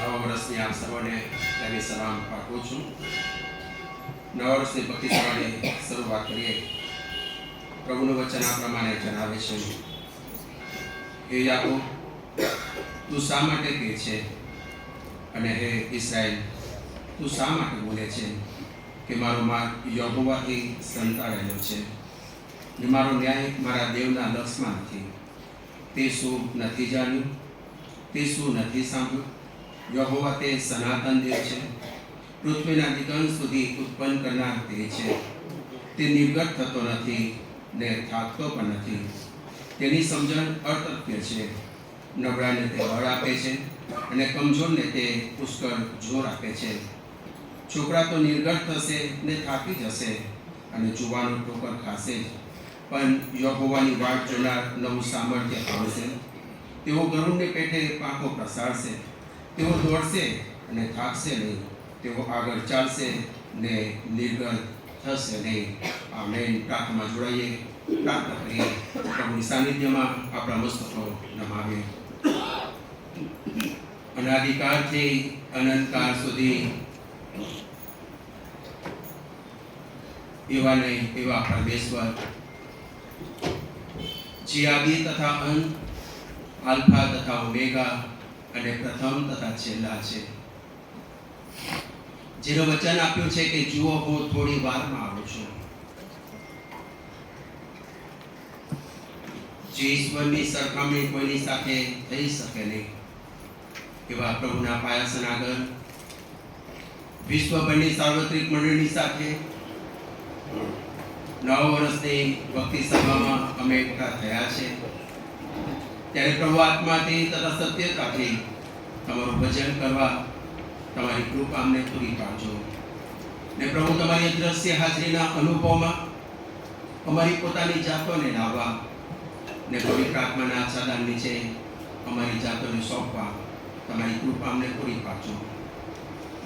નવા વર્ષની આપ સર્વને તેની સલામ પાઠવું છું. નવા વર્ષની ભક્તિ સભાની શરૂઆત કરીએ. પ્રભુનું વચન આ પ્રમાણે જણાવે છે, હે યાકોબ, તું શા માટે કહે છે, અને હે ઇસ્રાએલ, તું શા માટે બોલે છે કે મારો માર્ગ યહોવાથી સંતાડેલો છે ને મારો ન્યાય મારા દેવના લક્ષમાં નથી? તે શું નથી જાણ્યું? તે શું નથી સાંભળ્યું? યહોવા તે સનાતન દેવ છે, પૃથ્વીના દિગંત સુધી ઉત્પન્ન કરનાર તે છે. તે નિર્ગત થતો નથી ને થાકતો પણ નથી. તેની સમજણ અતર્ક્ય છે. નબળાને તે બળ આપે છે અને કમજોરને તે પુષ્કળ જોર આપે છે. છોકરા તો નિર્ગત થશે ને થાકી જશે અને જુવાનો ઠોકર ખાશે જ, પણ યહોવાની વાટ જોનાર નવું સામર્થ્ય પામશે. તેઓ ગરુડને પેટે પાંખો પ્રસારશે. તેઓ દોડશે અને થાકશે નહીં. તેઓ આગળ ચાલશે ને નિર્ગત થશે નહીં. આમેન. પ્રાર્થનામાં જોડાઈએ, પ્રાર્થના કરીએ. પ્રભુની સાનિધ્યમાં આપણા મસ્તકો નમાવીએ. અનાદિકાળથી અનંતકાળ સુધી એવા નહીં એવા પરમેશ્વર, જે આદિ તથા અંત, આલ્ફા તથા ઓમેગા અને પ્રથમ તથા છેલ્લા છે, જેનું વચન આપ્યું છે કે જુઓ હું થોડી વારમાં આવું છું. જે ઈશ્વરની સરખામણી કોઈની સાથે થઈ શકે નહીં એવા પ્રભુના પાયાસન આગળ વિશ્વભરની સાર્વત્રિક મંડળીની સાથે 9 વર્ષની ભક્તિ સભામાં અમે એકઠા થયા છે. ત્યારે પ્રભુ આત્માથી તથા સત્યતાથી તમારું ભજન કરવા તમારી કૃપા અમને પૂરી પાડજો. ને પ્રભુ તમારી દ્રશ્ય હાજરીના અનુભવમાં અમારી પોતાની જાતોને લાવવા ને પવિત્ર આત્માના આચ્છાદન નીચે અમારી જાતોને સોંપવા તમારી કૃપા અમને પૂરી પાડજો.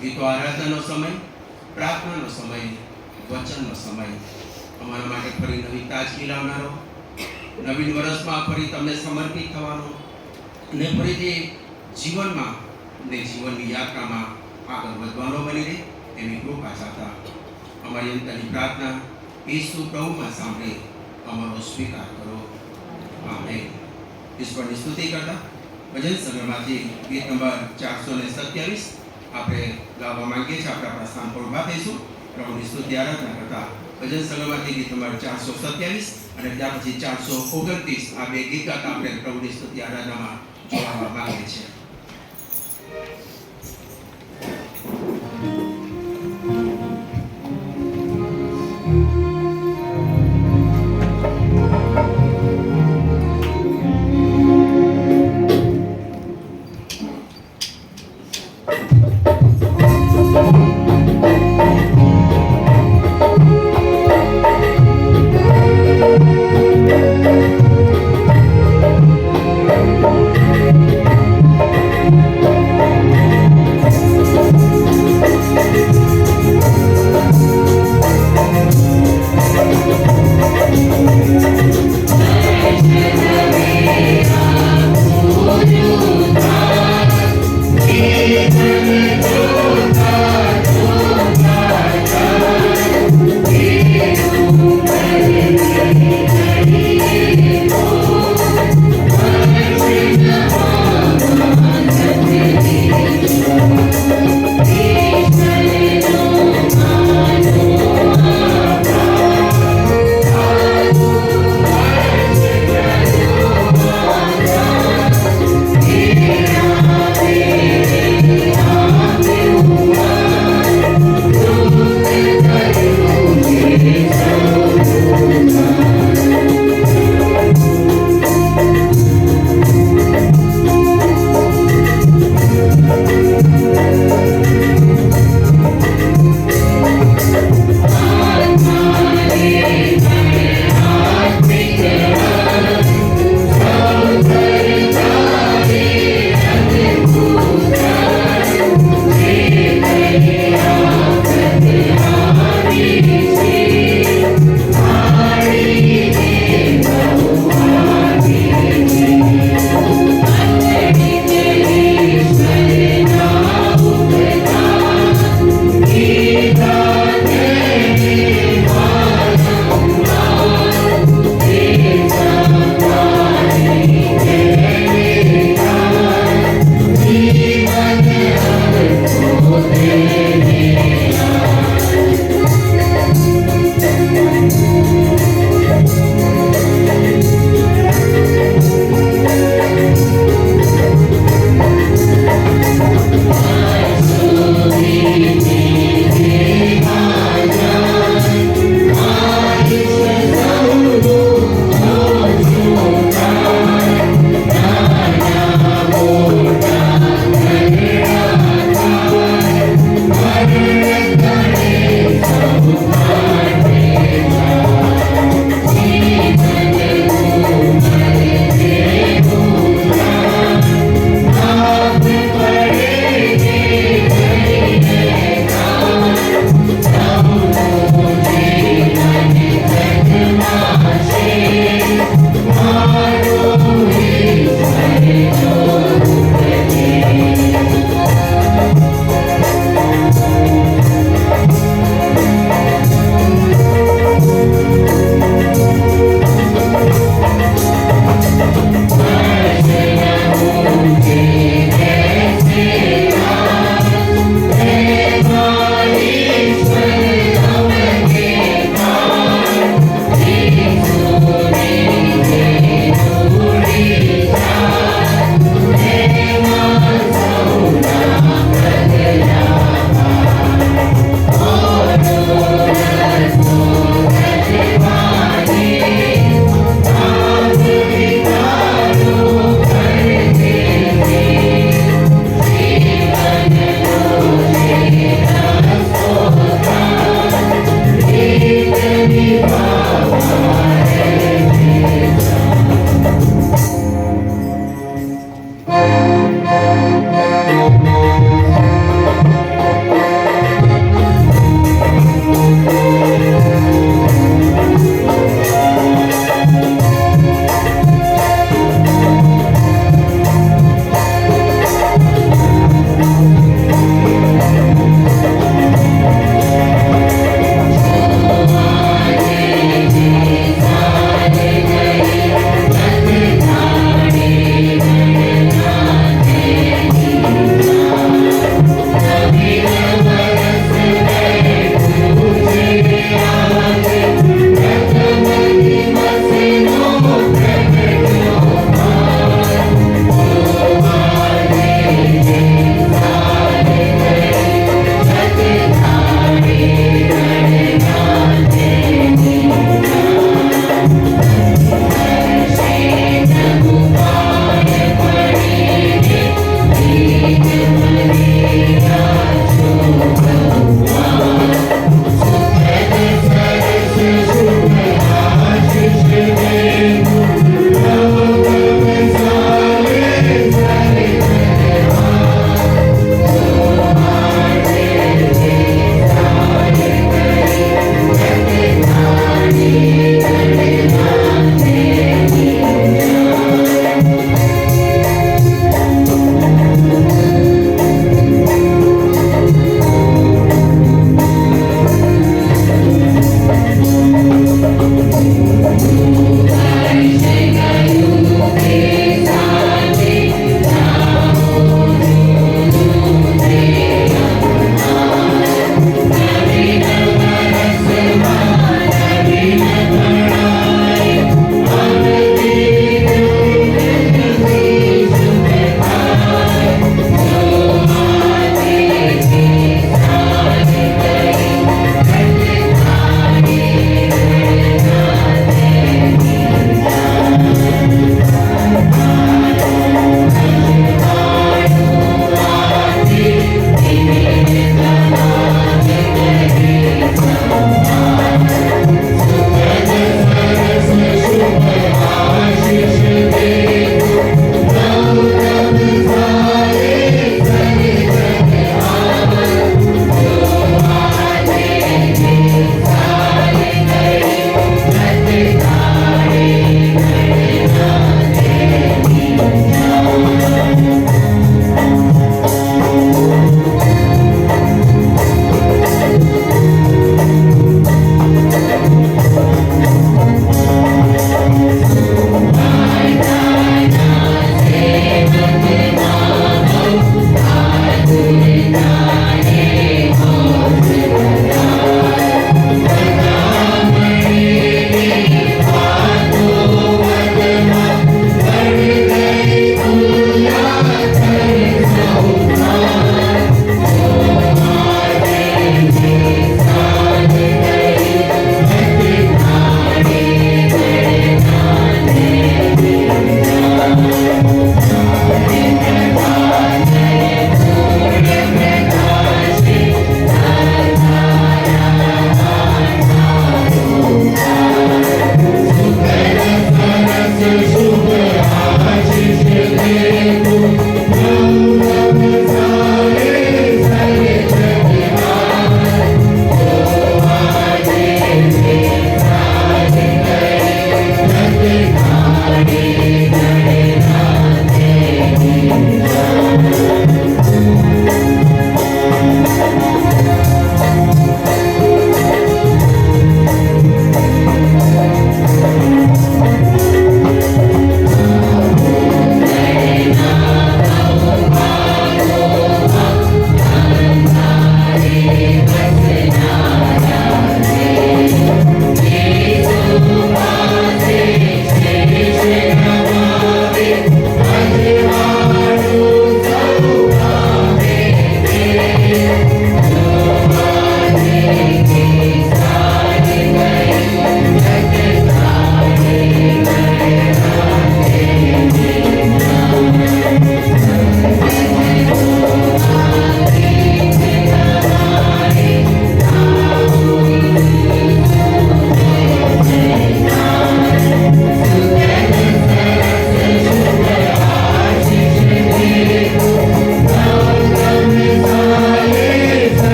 ગીતો આરાધનાનો સમય, પ્રાર્થનાનો સમય, વચનનો સમય અમારા માટે ફરી નવી તાજગી લાવનારો, નવીન વર્ષમાં ફરી તમને સમર્પિત થવાનો અને ફરીથી જીવનમાં ને જીવનની યાત્રામાં આગળ વધવાનો બની રહે એવી કૃપા ચાહતા અમારી અંતરની પ્રાર્થના ઈસુ પ્રભુમાં સાંભળી અમારો સ્વીકાર કરો. આમેન. ઈશ્વરની સ્તુતિ કરતા ભજન સંગ્રહમાંથી ગીત નંબર 427 આપણે ગાવા માંગીએ છીએ. આપણે આપણા સ્થાન પર ઊભા થઈશું. પ્રભુની સ્તુતિ આરાધના કરતા ભજન સંગ્રહમાંથી ગીત નંબર 427 અને ત્યાર પછી 429 આ બે ગીત આપણે પ્રભુની સ્તુતિ આરાધનામાં જોડાવા માંગીએ છીએ. Thank you.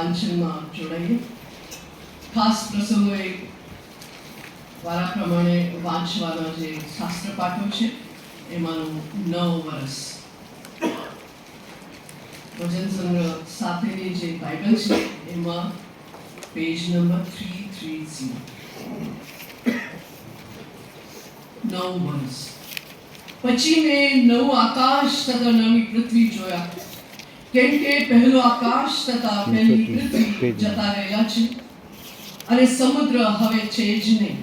વાંચનમાં જોડાઈએ. ખાસ પ્રસંગોએ વારા પ્રમાણે વાંચવાના જે શાસ્ત્ર પાઠો છે એમાંનું 9 વર્ષ. વચન સંગ્રહ સાથેની જે બાઇબલ છે એમાં પેજ નંબર 330. 9 વર્ષ. પછી મેં નવું આકાશ તથા નવી પૃથ્વી જોયા, કેમ કે પહેલું આકાશ તથા પહેલી પૃથ્વી જતા રહ્યા છે અને સમુદ્ર હવે છે જ નહીં.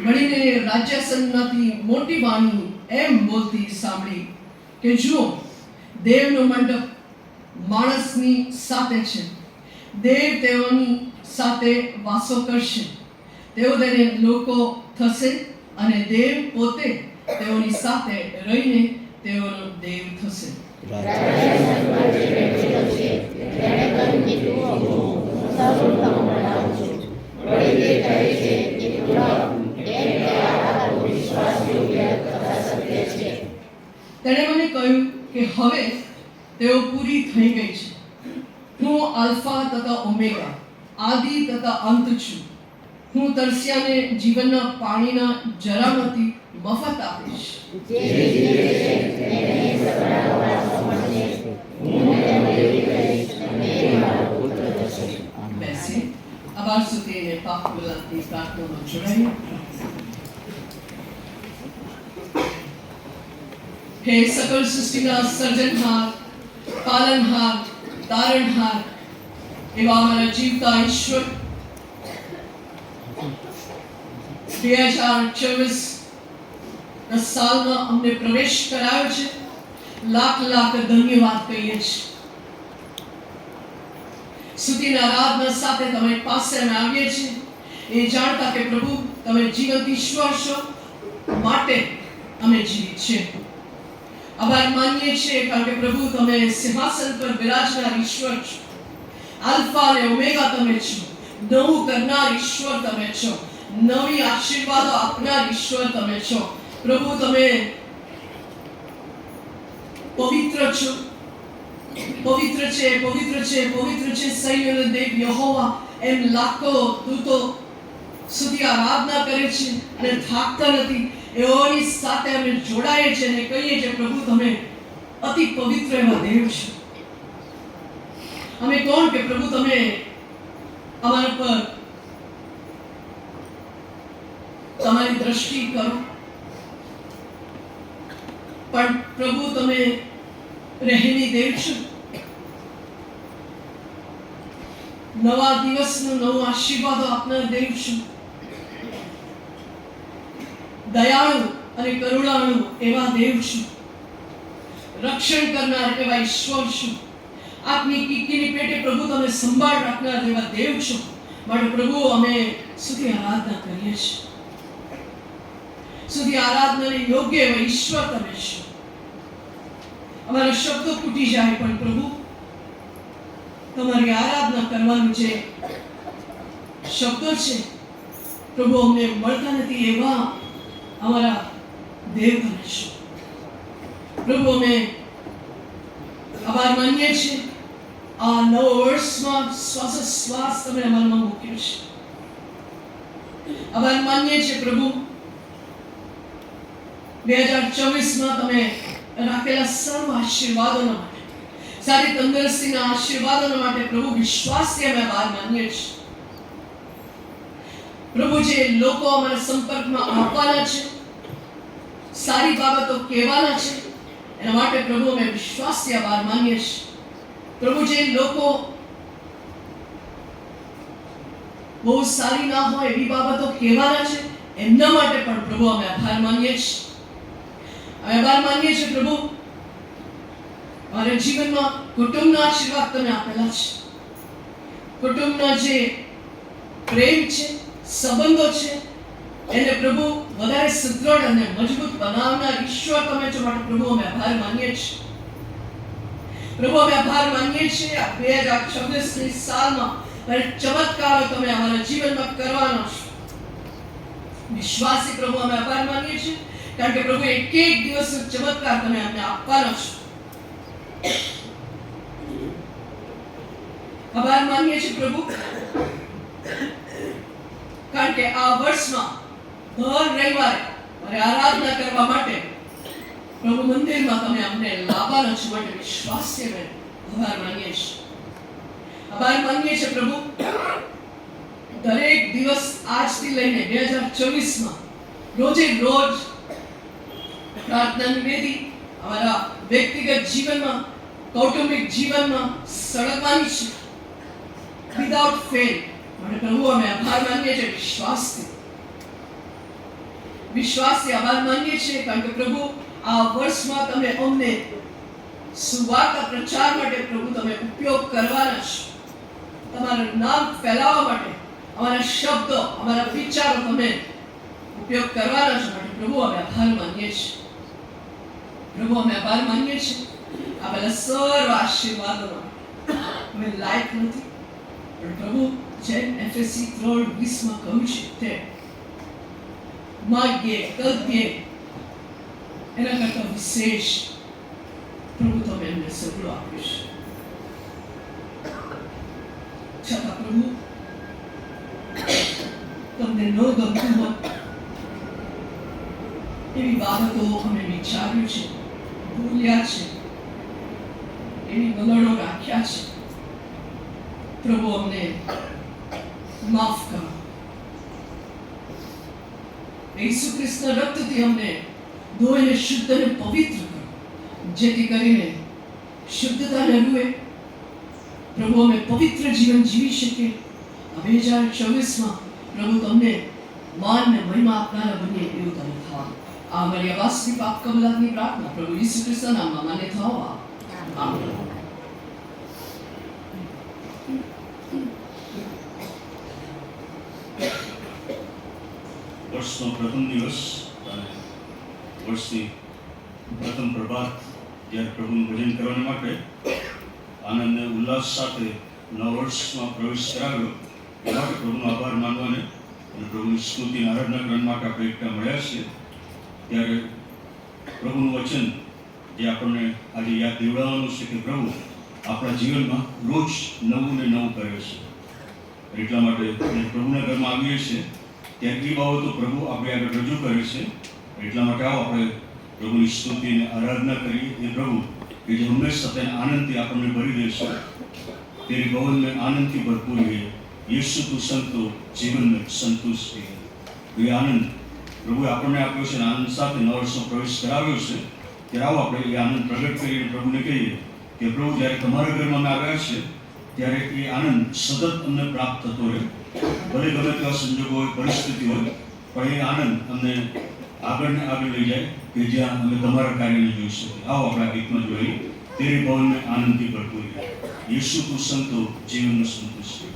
વળીને રાજ્યાસનમાંથી મોટી વાણી એમ બોલતી સાંભળી કે જુઓ, દેવનો મંડપ માણસની સાથે છે. દેવ તેઓની સાથે વાસો કરશે. તેઓ તેને લોકો થશે અને દેવ પોતે તેઓની સાથે રહીને તેઓનો દેવ થશે. તેણે મને કહ્યું કે હવે તેઓ પૂરી થઈ ગઈ છે. હું આલ્ફા તથા ઓમેગા, આદિ તથા અંત છું. હું તરસ્યાને જીવનના પાણીના જરામાંથી મફત આપીશ. બેસી આભાર સુધીને પાપ બોલાતી પ્રાર્થનામાં જોડાઈએ. હે સકળ સૃષ્ટિના સર્જનહાર, પાલનહાર, તારણહાર એવા અમારા જીવતા ઈશ્વર, 2024 સાલમાં અમને પ્રવેશ કરાયો છે. લાખ લાખ ધન્યવાદ કહીએ છીએ. સ્તુતિના આરાધના સાથે તમે પાસે અમે આવીએ છીએ એ જાણતા કે પ્રભુ તમે જીવંત ઈશ્વર છો, માટે અમે જીવિત છીએ. આભાર માનીએ છીએ કારણ કે પ્રભુ તમે સિંહાસન પર બિરાજનાર ઈશ્વર છો. આલ્ફા અને ઓમેગા તમે છો. નવું કરનાર ઈશ્વર તમે છો. નવી આશીર્વાદો આપનાર ઈશ્વર તમે છો. પ્રભુ તમે પવિત્ર છો. પવિત્ર છે, પવિત્ર છે, પવિત્ર છે સૈન્યનો દેવ યહોવા એમ લાખો દૂતો સુધી આરાધના કરે છે અને થાકતા નથી. એઓની સાથે અમે જોડાઈએ છીએ અને કહીએ છીએ પ્રભુ તમે અતિ પવિત્ર એવા દેવ છો. અમે કોણ કે પ્રભુ તમે અમારા પર તમારી દ્રષ્ટિ કરો, પણ પ્રભુ તમે રહેમી દેવ છો. નવા દિવસનો નવો આશીર્વાદો આપનાર દેવ છો. દયાળુ અને કરુણાળુ એવા દેવ છો. રક્ષણ કરનાર એવા ઈશ્વર છો. આપની કીકીની પેટે પ્રભુ તમે સંભાળ રાખનાર એવા દેવ છો. માટે પ્રભુ અમે સુધી આરાધના કરીએ છીએ. સુધી આરાધનાને યોગ્ય એવા ઈશ્વર તમે છો. અમારા શબ્દો તૂટી જાય પણ પ્રભુ તમારી આરાધના કરવાનું જે શબ્દો છે પ્રભુ અમને મળતા નથી એવા અમારા દેવ તમે છો. પ્રભુ અમે આભાર માનીએ છીએ. આ નવ વર્ષમાં શ્વાસ તમે અમારામાં મૂક્યો છે. આભાર માનીએ છીએ પ્રભુ 2024માં તમે રાખેલા સર્વ આશીર્વાદોના માટે, સારી તંદુરસ્તીના આશીર્વાદોના માટે પ્રભુ વિશ્વાસથી અમે આભાર માનીએ છીએ. પ્રભુ જે લોકો અમારા સંપર્કમાં આવવાના છે, સારી બાબતો કહેવાના છે, એના માટે પ્રભુ અમે વિશ્વાસથી આભાર માનીએ છીએ. પ્રભુ જે લોકો બહુ સારી ના હોય એવી બાબતો કહેવાના છે એમના માટે પણ પ્રભુ અમે આભાર માનીએ છીએ. આભાર માનીએ છીએ પ્રભુ અમારા જીવનમાં કુટુંબના આશીર્વાદ તમે આપેલા છે. કુટુંબના જે પ્રેમ છે, સંબંધો છે, એને પ્રભુ વધારે સુદૃઢ અને મજબૂત બનાવનાર ઈશ્વર તમે છો. માટે પ્રભુ અમે આભાર માનીએ છીએ. પ્રભુ અમે આભાર માનીએ છીએ આ 2026ની સાલમાં અને ચમત્કારો તમે અમારા જીવનમાં કરવાનો છો. વિશ્વાસી પ્રભુ અમે આભાર માનીએ છીએ, કારણ કે પ્રભુ એક એક દિવસનો ચમત્કાર તમે અમને આપવાનો છો. આભાર માનીએ છીએ પ્રભુ, કારણ કે આ વર્ષમાં દર રવિવારે મારે આરાધના કરવા માટે પ્રભુ મંદિરમાં તમે અમને લાવવાનો છો, માટે વિશ્વાસથી અમે આભાર માનીએ છીએ. આભાર માનીએ છીએ પ્રભુ, દરેક દિવસ આજથી લઈને 2024માં રોજે રોજ પ્રાર્થનાની વેદી અમારા વ્યક્તિગત જીવનમાં, કૌટુંબિક જીવનમાં સળગવાની છે વિધાઉટ ફેલ. માટે પ્રભુ અમે આભાર માનીએ છીએ વિશ્વાસથી આભાર માનીએ છીએ, કારણ કે પ્રભુ આ વર્ષમાં તમે અમને સુવાર્તા પ્રચાર માટે પ્રભુ તમે ઉપયોગ કરવાના છો. તમારું નામ ફેલાવવા માટે અમારા શબ્દો, અમારા વિચારો તમે ઉપયોગ કરવાના છો. માટે પ્રભુ અમે આભાર માનીએ છીએ. પ્રભુ અમે આભાર માનીએ છીએ આ બધા સર્વ આશીર્વાદોનો. અમે લાયક નથી, પણ પ્રભુ જેમ એફએસસી 3:20 કહ્યું છે તે માગ્યે તદ્યે એના કરતા વિશેષ પ્રભુ તમે એમને સગળું આપ્યું છે. છતાં પ્રભુ તમને ન ગમતું હોત એવી બાબતો અમે વિચાર્યું છે, ભૂલ્યા છે, એવી વલણો રાખ્યા છે. પ્રભુ અમને માફ કરો. ઈસુ ખ્રિસ્તના રક્તથી અમને ધોઈને શુદ્ધ અને પવિત્ર કરો, જેથી કરીને શુદ્ધતાના રૂએ પ્રભુ અમે પવિત્ર જીવન જીવી શકીએ. આ 2024માં પ્રભુ તમને માન ને મહિમા આપનારા બનીએ એવું તમે થાઓ. આ અમારી વાસ્તવિક પાપ કબૂલાતની પ્રાર્થના પ્રભુ ઈસુ ખ્રિસ્તના નામમાં માન્ય થાઓ. આમેન. વર્ષનો પ્રથમ દિવસ અને વર્ષની પ્રથમ પ્રભાત જ્યારે પ્રભુનું ભજન કરવા માટે આનંદ અને ઉલ્લાસ સાથે નવા વર્ષમાં પ્રવેશ કરાવ્યો, એ માટે પ્રભુનો આભાર માનવાને અને પ્રભુની સ્તુતિની આરાધના કરવા માટે આપણે એકઠા મળ્યા છીએ. ત્યારે પ્રભુનું વચન જે આપણને આજે યાદ દેવડાવવાનું છે કે પ્રભુ આપણા જીવનમાં રોજ નવું ને નવું કરે છે. એટલા માટે પ્રભુના ઘરમાં આવીએ છીએ ત્યારે એ બાબતો પ્રભુ આપણે આગળ રજૂ કરે છે. એટલા માટે આવો આપણે પ્રભુની સ્તુતિને આરાધના કરીએ. એ પ્રભુ કે જે હંમેશા તેને આનંદથી આપણને ભરી દેશે. તેરી ભवन में आनंद की भरपूर है, यीशु तू संतो जीवन में संतुष्ट है. એ આનંદ પ્રભુએ આપણને આપ્યો છે અને આનંદ સાથે નવા વર્ષનો પ્રવેશ કરાવ્યો છે. ત્યારે આવો આપણે એ આનંદ પ્રગટ કરીને પ્રભુને કહીએ કે પ્રભુ જ્યારે તમારા ઘરમાં અમે આવ્યા છે ત્યારે એ આનંદ સતત અમને પ્રાપ્ત થતો રહે. ભલે ગમે તેવા સંજોગો હોય, પરિસ્થિતિ હોય, પણ એ આનંદ અમને આગળ ને આગળ લઈ જાય કે જ્યાં અમે તમારા કાર્યને જોઈ શકીએ. આવો આપણે આ ગીતમાં જોઈએ. તેરી ભवन में आनंद की भरपूर है, यीशु तू संतो जीवन में संतुष्ट है.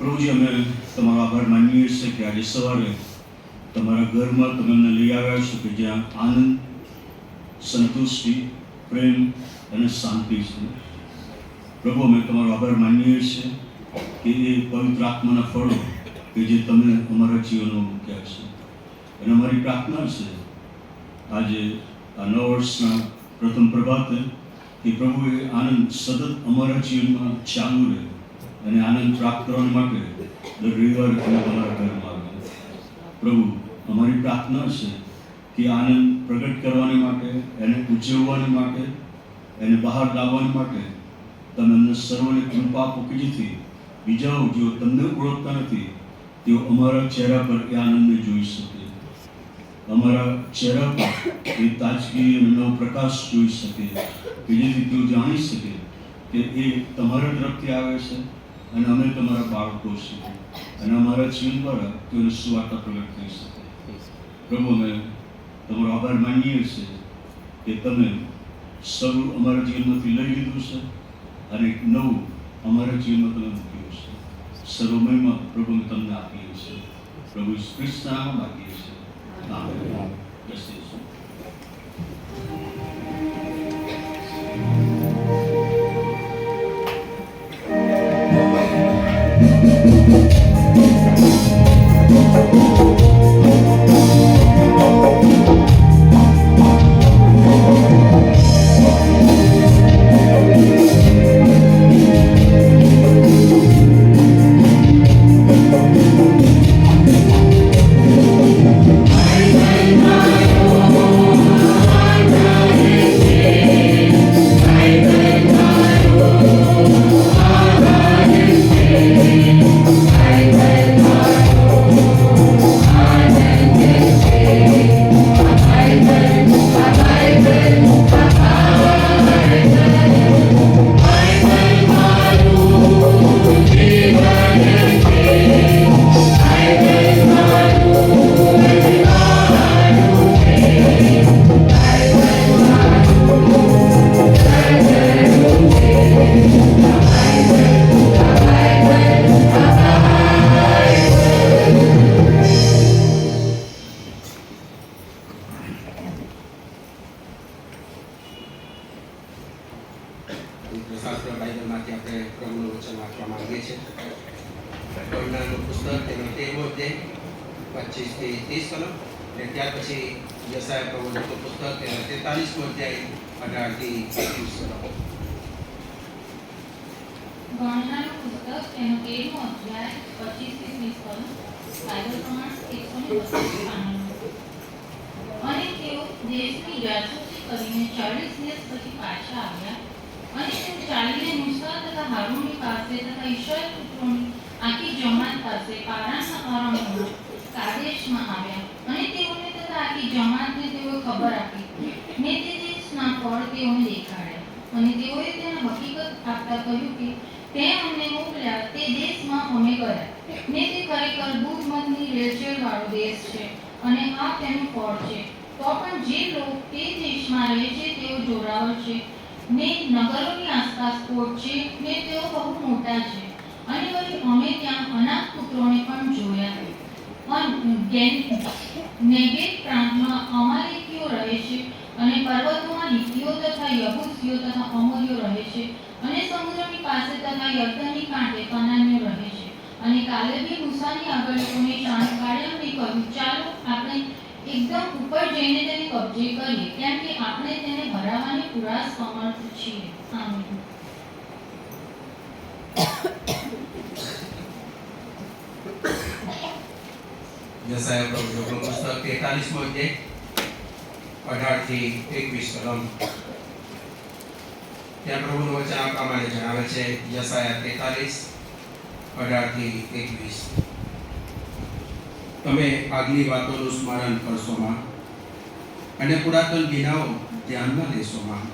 પ્રભુજી, અમે તમારો આભાર માનીએ છીએ કે આજે સવારે તમારા ઘરમાં તમે અમને લઈ આવ્યા છો કે જ્યાં આનંદ, સંતુષ્ટિ, પ્રેમ અને શાંતિ છે. પ્રભુ, અમે તમારો આભાર માનીએ છીએ કે એ પવિત્ર આત્માના ફળો કે જે તમે અમારા જીવનમાં મૂક્યા છે. અને અમારી પ્રાર્થના છે આજે આ નવા વર્ષના પ્રથમ પ્રભાતે કે પ્રભુ એ આનંદ સતત અમારા જીવનમાં ચાલુ રહે અને આનંદ પ્રાપ્ત કરવા માટે દર રવિવારે તમે તમારા ઘરમાં આવે. પ્રભુ, અમારી પ્રાર્થના છે કે આનંદ પ્રગટ કરવાની માટે, એને ઉજવવાની માટે, એને બહાર લાવવાની માટે તમે અમને સર્વને કૃપા આપો કે જેથી બીજાઓ જેઓ તમને ઓળખતા નથી તેઓ અમારા ચહેરા પર એ આનંદને જોઈ શકે, અમારા ચહેરા પર એ તાજગી અને નવો પ્રકાશ જોઈ શકે કે જેથી તેઓ જાણી શકે કે એ તમારા તરફથી આવે છે અને અમે તમારા બાળકો છીએ અને અમારા જીવન દ્વારા તેઓને સુવાર્તા પ્રગટ થઈ શકે. પ્રભુ, અમે તમારો આભાર માનીએ છીએ કે તમે સૌ અમારા જીવનમાંથી લઈ લીધું છે અને એક નવું અમારા જીવનમાં તમે મૂક્યું છે. સર્વ મહિમા પ્રભુ અમે તમને આપીએ છીએ. પ્રભુ ઈસુ ખ્રિસ્તના નામમાં માગીએ છીએ. આમેન. જય શ્રી કૃષ્ણ. શાસ્ત્ર બાઇબલમાંથી આપણે પ્રભુનું વચન વાંચવા માંગીએ છીએ. કરુણાનું પુસ્તક તેનો 13મો અધ્યાય 25 થી 30 કલમ, અને ત્યાર પછી યશાયા પ્રવચનનું પુસ્તક તેનો 43મો અધ્યાય 18 થી 21 કલમ. ગણનાનું પુસ્તક તેનો 13મો અધ્યાય 25 થી 30 કલમ, બાઇબલ પ્રમાણ 132 પાનાનું. અને તેઓ દેશની જાસૂસી કરીને 40 દિવસ પછી પાછા આવ્યા અને તેઓ ચાલીને મૂસા તથા હારૂનની પાસે તથા ઈસ્રાયેલ પુત્રોની આખી જમાત પાસે પારાના અરણ્યમાં કાદેશમાં આવ્યા. અને તેઓને તથા આખી જમાતને તેઓએ ખબર આપી ને તે દેશના ફળ તેઓને દેખાડ્યા. અને તેઓએ તેને હકીકત આપતા કહ્યું કે તે અમને મોકલ્યા તે દેશમાં અમે ગયા ને તે ખરેખર દૂધ મધની રેલચેલવાળો દેશ છે અને આ તેનું ફળ છે. તો પણ જે લોકો તે દેશમાં રહે છે તેઓ જોરાવર છે ને નગરોની આસપાસ કોટ છે ને તેઓ બહુ મોટા છે. અને વળી અમે ત્યાં અનાથ પુત્રોને પણ જોયા. નેગેવ પ્રાંતમાં અમાલેકીઓ રહે છે અને પર્વતોમાં હિત્તીઓ તથા યબૂસીઓ તથા અમોરીઓ રહે છે અને સમુદ્રની પાસે તથા યર્દનની કાંઠે કનાનીઓ રહે છે. અને કાલેબે મૂસાની આગળ લોકોને શાંત પાડ્યા અને કહ્યું, ચાલો આપણે એકદમ ઉપર જઈને તેને કબજે કરીએ, કેમ કે આપણે તેને હરાવવાની પૂરા સમર્થ છીએ. આમીન. યશાયા પ્રવચનનું પુસ્તક 43મો અધ્યાય 18 થી 21 કલમ. ત્યાં પ્રભુનું વચન આ પ્રમાણે જણાવે છે. યશાયા 43 18 થી 21. તમે આગલી વાતોનું સ્મરણ કરશોમાં અને પુરાતન વિનાઓ ધ્યાનમાં લેશોમાં.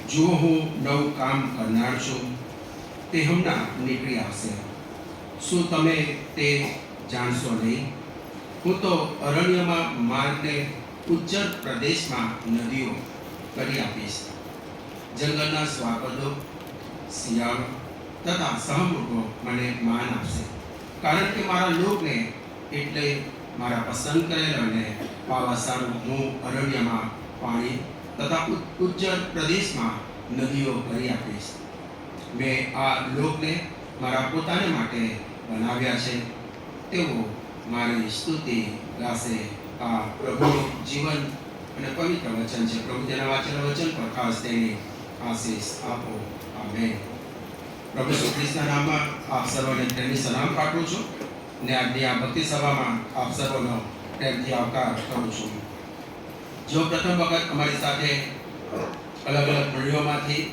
જુઓ, હું નવું કામ કરનાર છું, તે હમણાં નીકળી આવશે. શું તમે તે જાણશો નહીં? હું તો અરણ્યમાં માર્ગને ઉજ્જડ પ્રદેશમાં નદીઓ કરી આપીશ. જંગલના શ્વાપદો, શિયાળ તથા સહમૂર્ખો મને માન આપશે, કારણ કે મારા લોકને એટલે મારા પસંદ કરેલાને પાવા સારું હું અરણ્યમાં પાણી તથા ઉજ્જળ પ્રદેશમાં નદીઓ ભરી આપીશ. મેં આ લોકને મારા પોતાને માટે બનાવ્યા છે, તેઓ મારી સ્તુતિ ગાશે. આ પ્રભુનું જીવન અને પવિત્ર વચન છે. પ્રભુ તેના વાંચેલા વચન પર ખાસ તેની આશીષ આપો. આમેન. પ્રભુ ઈસુ ખ્રિસ્તના નામમાં આપ સર્વને પ્રેમની સલામ પાઠવું છું ને આજની આ ભક્તિ સભામાં આપ સર્વનો પ્રેમથી આવકાર કરું છું. જો પ્રથમ વખત અમારી સાથે અલગ અલગ મંડળીઓમાંથી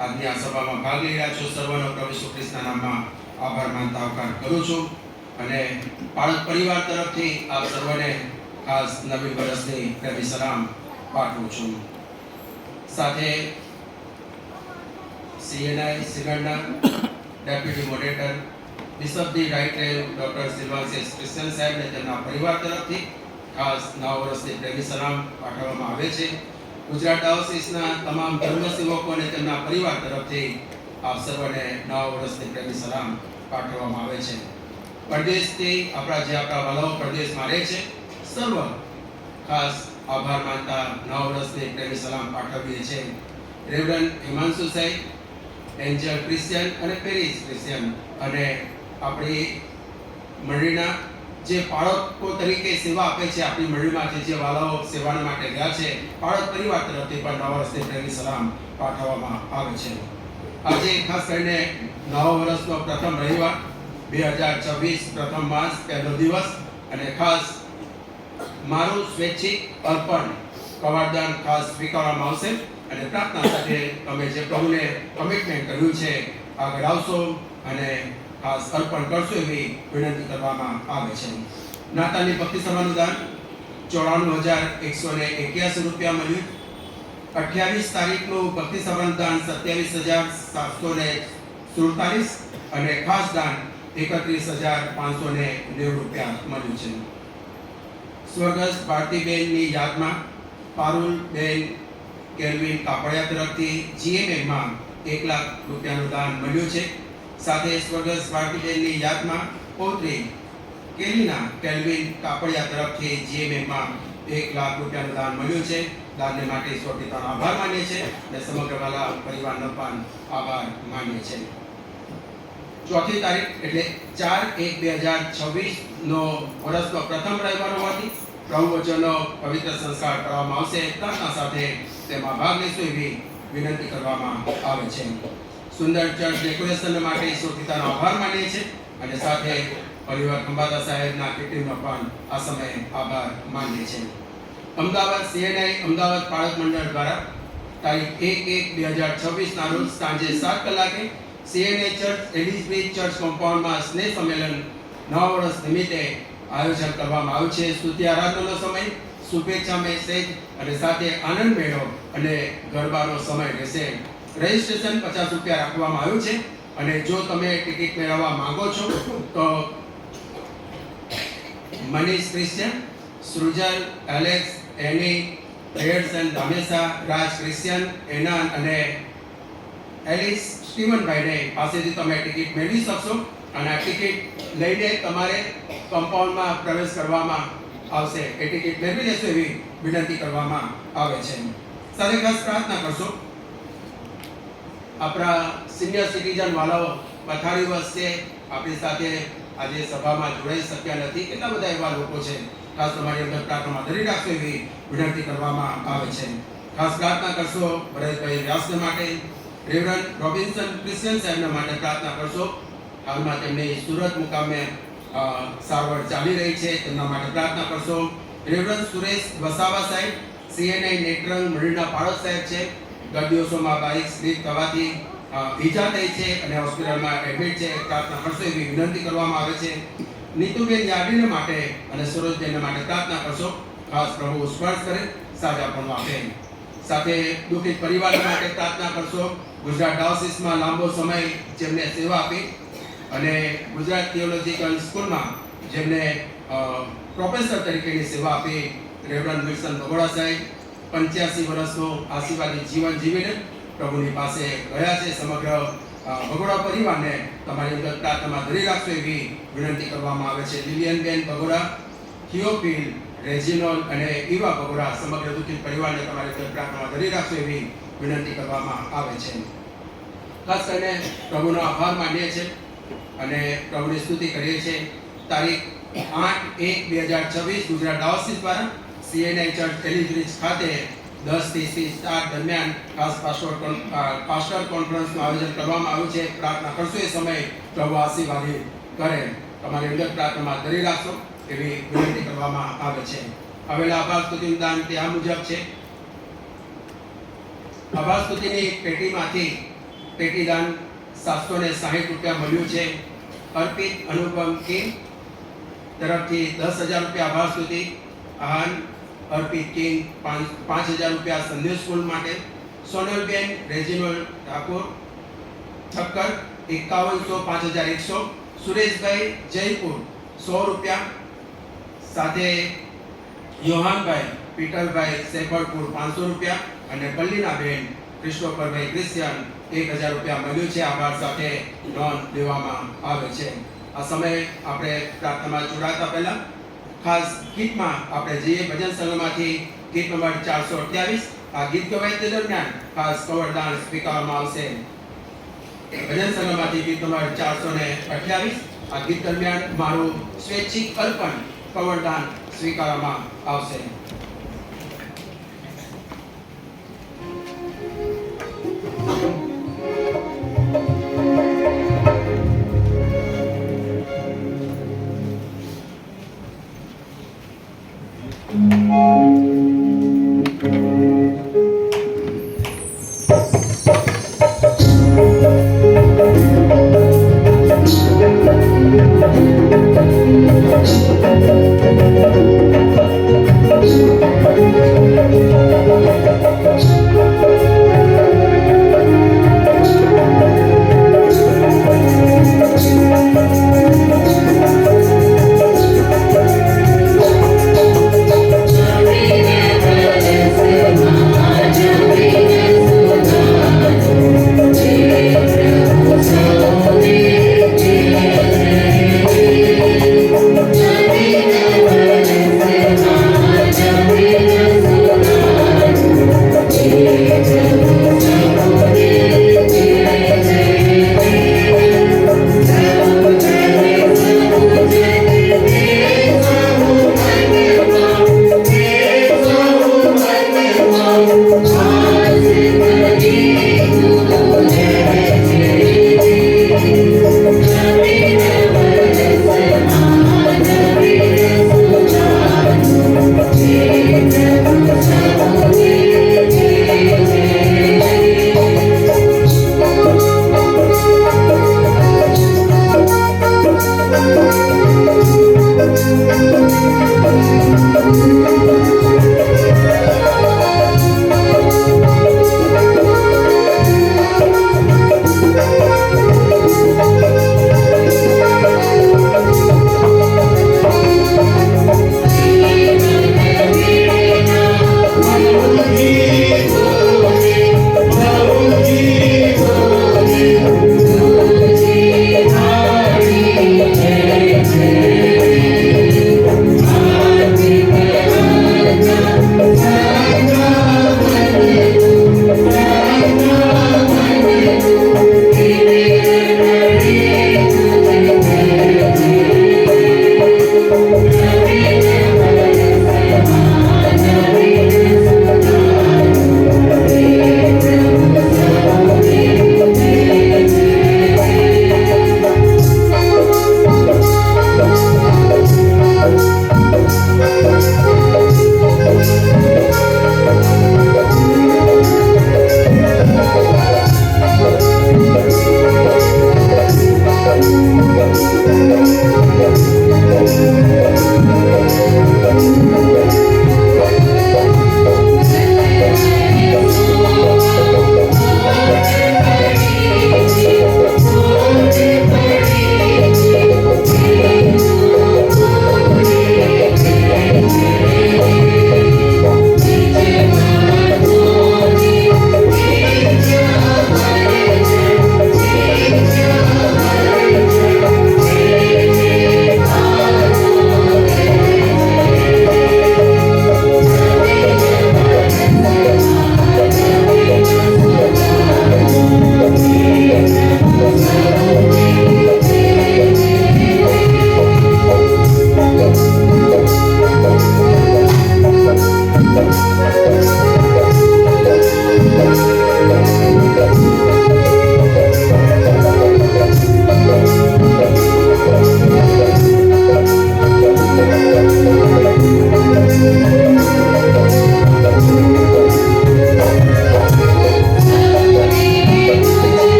આજની આ સભામાં ભાગ લઈ રહ્યા છો, સર્વનો પ્રભુ ઈસુ ખ્રિસ્તના નામમાં આભાર માનતા આવકાર કરું છું. અને બાળક પરિવાર તરફથી આપ સર્વને ખાસ નવીન વર્ષની પ્રેમી સલામ પાઠવું છું. સાથે CNI સિગંડા deputy moderator bishop the right Rev doctor Silvasius Christian સાહેબને તેમના પરિવાર તરફથી ખાસ નવા વર્ષની પ્રેમી સલામ પાઠવવામાં આવે છે. ગુજરાત ડાયોસીસના તમામ ધર્મસેવકોને તેમના પરિવાર તરફથી આપ સર્વને નવા વર્ષની પ્રેમી સલામ પાઠવવામાં આવે છે. પરદેશથી આપણા વાલાઓ પરદેશમાં રહે છે, સર્વ ખાસ આભાર માનતા નવા વર્ષની પ્રેમી સલામ પાઠવીએ છે. રેવરન્ડ હિમાંશુ સાહેબ, એન્જલ ક્રિશ્ચિયન અને પેરિસ ક્રિશ્ચિયન અને આપણી મંડળીના જે બાળકો તરીકે સેવા આપે છે, આપણી મંડળીમાંથી જે વાલાઓ સેવા માટે ગયા છે, બાળક પરિવાર તરફથી પણ નવા વર્ષની પ્રેમી સલામ પાઠવવામાં આવે છે. આજે ખાસ કરીને નવા વર્ષનો પ્રથમ રવિવાર 2026 પ્રથમ માસ પહેલો દિવસ અને ખાસ મારું સ્વૈચ્છિક અર્પણ કવારદાન ખાસ સ્વીકારવામાં આવશે અને પ્રાર્થના સાથે તમે જે પ્રભુને કમિટમેન્ટ કર્યું છે આગળ આવશો અને ખાસ અર્પણ કરશો એવી વિનંતી કરવામાં આવે છે. નાતાલની ભક્તિ સભાનું દાન 94,181 રૂપિયા મળ્યું. 28 તારીખનું ભક્તિ સભાનું દાન 27,747 અને ખાસ દાન 31,590 રૂપિયા મળ્યું છે. સ્વર્ગસ્થ ભારતીબેનની યાદમાં પારુલબેન કેલ્વિન કાપડિયા તરફથી GMMમાં 1 લાખ રૂપિયાનું દાન મળ્યું છે. સાથે સ્વર્ગસ્થ ભારતીબેનની યાદમાં પૌત્રી કેલિના કેલ્વિન કાપડિયા તરફથી GMMમાં 1 લાખ રૂપિયાનું દાન મળ્યું છે. દાનને માટે ઈશ્વર પિતાનો આભાર માનીએ છીએ અને સમગ્ર વાલા પરિવારનો પણ આભાર માનીએ છીએ. ચોથી તારીખ એટલે 4/1/2026 નો વર્ષનો પ્રથમ રવિવાર હોવાથી પ્રભુ વચનનો પવિત્ર સંસ્કાર કરવામાં આવશે. પ્રાર્થના સાથે તેમાં ભાગ લેશો એવી વિનંતી કરવામાં આવે છે. સુંદર ચર્ચ ડેકોરેશન માટે ઈશ્વર પિતાનો આભાર માનીએ છીએ અને સાથે પરિવાર ખંભાતા સાહેબના કીર્તિનો પણ આ સમયે આભાર માનીએ છીએ. અમદાવાદ CNI અમદાવાદ બાળક મંડળ દ્વારા તારીખ 1/1/2026 ના રોજ સાંજે 7 કલાકે CNI ચર્ચ એલિઝબેથ ચર્ચ કોમ્પાઉન્ડમાં સ્નેહ સંમેલન નવા વર્ષ નિમિત્તે આયોજન કરવામાં આવ્યું છે. સ્તુતિ આરાધનાનો સમય, શુભેચ્છા મેસેજ અને સાથે આનંદ મેળો અને ગરબાનો સમય રહેશે. રજિસ્ટ્રેશન 50 રૂપિયા રાખવામાં આવ્યું છે અને જો તમે ટિકિટ મેળવવા માંગો છો તો મનીષ ક્રિશ્ચિયન, સૃજલ, એલેક્સ, એની, એડસન, દામેસા, રાજ ક્રિશ્ચિયન, એનાન અને એલિસ સ્ટીવનભાઈને પાસેથી તમે ટિકિટ મેળવી શકશો અને આ ટિકિટ લઈને તમારે કમ્પાઉન્ડમાં પ્રવેશ કરવામાં આવશે. એ ટિકિટ મેળવી લેશો એવી વિનંતી કરવામાં આવે છે. સાથે ખાસ પ્રાર્થના કરશો આપણા સિનિયર સિટીઝન વાળાઓ પથારીવશ છે, આપણી સાથે આજે સભામાં જોડાઈ શક્યા નથી. કેટલા બધા એવા લોકો છે, ખાસ તમારી અંદર પ્રાર્થનામાં ધરી રાખશો એવી વિનંતી કરવામાં આવે છે. ખાસ પ્રાર્થના કરશો ભરતભાઈ વ્યાસને માટે, રેવરન્ડ રોબિન્સન ક્રિશ્ચિયન સાહેબના માટે પ્રાર્થના કરશો. હાલમાં તેમની સુરત મુકામે સારવાર ચાલી રહી છે, તેમના માટે પ્રાર્થના કરશો. રેવરન્ડ સુરેશ વસાવા સાહેબ CNI નેત્રંગ મંડળના પાડોશ સાહેબ છે. ગત દિવસોમાં બાઇક સ્લીપ થવાથી ઈજા થઈ છે અને હોસ્પિટલમાં એડમિટ છે. પ્રાર્થના કરશો એવી વિનંતી કરવામાં આવે છે. નીતુબેન યાદીને માટે અને સરોજબેનને માટે પ્રાર્થના કરશો. ખાસ પ્રભુ સ્પર્શ કરે, સાજાપણું આપે. સાથે દુઃખિત પરિવાર માટે પ્રાર્થના કરશો. ગુજરાત ડાયોસીસમાં લાંબો સમય જેમને સેવા આપી અને ગુજરાત થિયોલોજીકલ સ્કૂલમાં જેમને પ્રોફેસર તરીકેની સેવા આપી રેવરન્ડ વિલ્સન ભગોડા સાહેબ 85 વર્ષનો આશીર્વાદી જીવન જીવીને પ્રભુની પાસે ગયા છે. સમગ્ર ભગોડા પરિવારને તમારી અંદર પ્રાર્થનામાં ધરી રાખશો એવી વિનંતી કરવામાં આવે છે. લિલિયનબેન ભગોડા, થિયોફિલ, રેજિનોલ અને ઈવા ભગોડા સમગ્ર દુઃખી પરિવારને તમારી અંદર પ્રાર્થનામાં ધરી રાખશો એવી વિનંતી કરવામાં આવે છે. ખાસ કરીને પ્રભુનો આભાર માનીએ છીએ અને પ્રભુની સ્તુતિ કરીએ છીએ. તારીખ 8/1/2026 ગુજરાત ડાયોસિસ દ્વારા CNI ચર્ચ એલિબ્રિજ ખાતે 10 થી 4 દરમિયાન ખાસ પાસ્ટર કોન્ફરન્સનું આયોજન કરવામાં આવ્યું છે. પ્રાર્થના કરશો એ સમયે પ્રભુ આશીર્વાદિત કરે. તમારી અંદર પ્રાર્થનામાં ધરી રાખશો એવી વિનંતી કરવામાં આવે છે. આવેલા આભાર સ્તુતિનું દાન તે આ મુજબ છે. આભાર સ્તુતિની પેટીમાંથી પેટીદાન 760 રૂપિયા મળ્યું છે. અર્પિત અનુપમ કિંગ તરફથી 10,000 રૂપિયા આભાર સ્તુતિ. આહાન અર્પિત કિંગ 5,000 રૂપિયા સંદેશ સ્કૂલ માટે. સોનલબેન રેજિનોલ ઠાકોર ઠક્કર 5100 5100. સુરેશભાઈ જયપુર 100 રૂપિયા. સાથે યોહાનભાઈ પીટરભાઈ સેફરપુર 500 રૂપિયા અને પલ્લીનાબેન ક્રિસ્ટોફરભાઈ ક્રિશ્ચિયન 1,000 રૂપિયા મળ્યું છે. આભાર સાથે નોંધ લેવામાં આવે છે. આ સમયે આપણે પ્રાર્થનામાં જોડાતા પહેલા ખાસ ગીતમાં આપણે જઈએ. ભજન સંઘમાંથી ગીત નંબર 428. આ ગીત ગવાય તે દરમિયાન ખાસ કવરદાન સ્વીકારવામાં આવશે. ભજન સંઘમાંથી ગીત નંબર 428. આ ગીત દરમિયાન મારું સ્વૈચ્છિક અર્પણ કવરદાન સ્વીકારવામાં આવશે.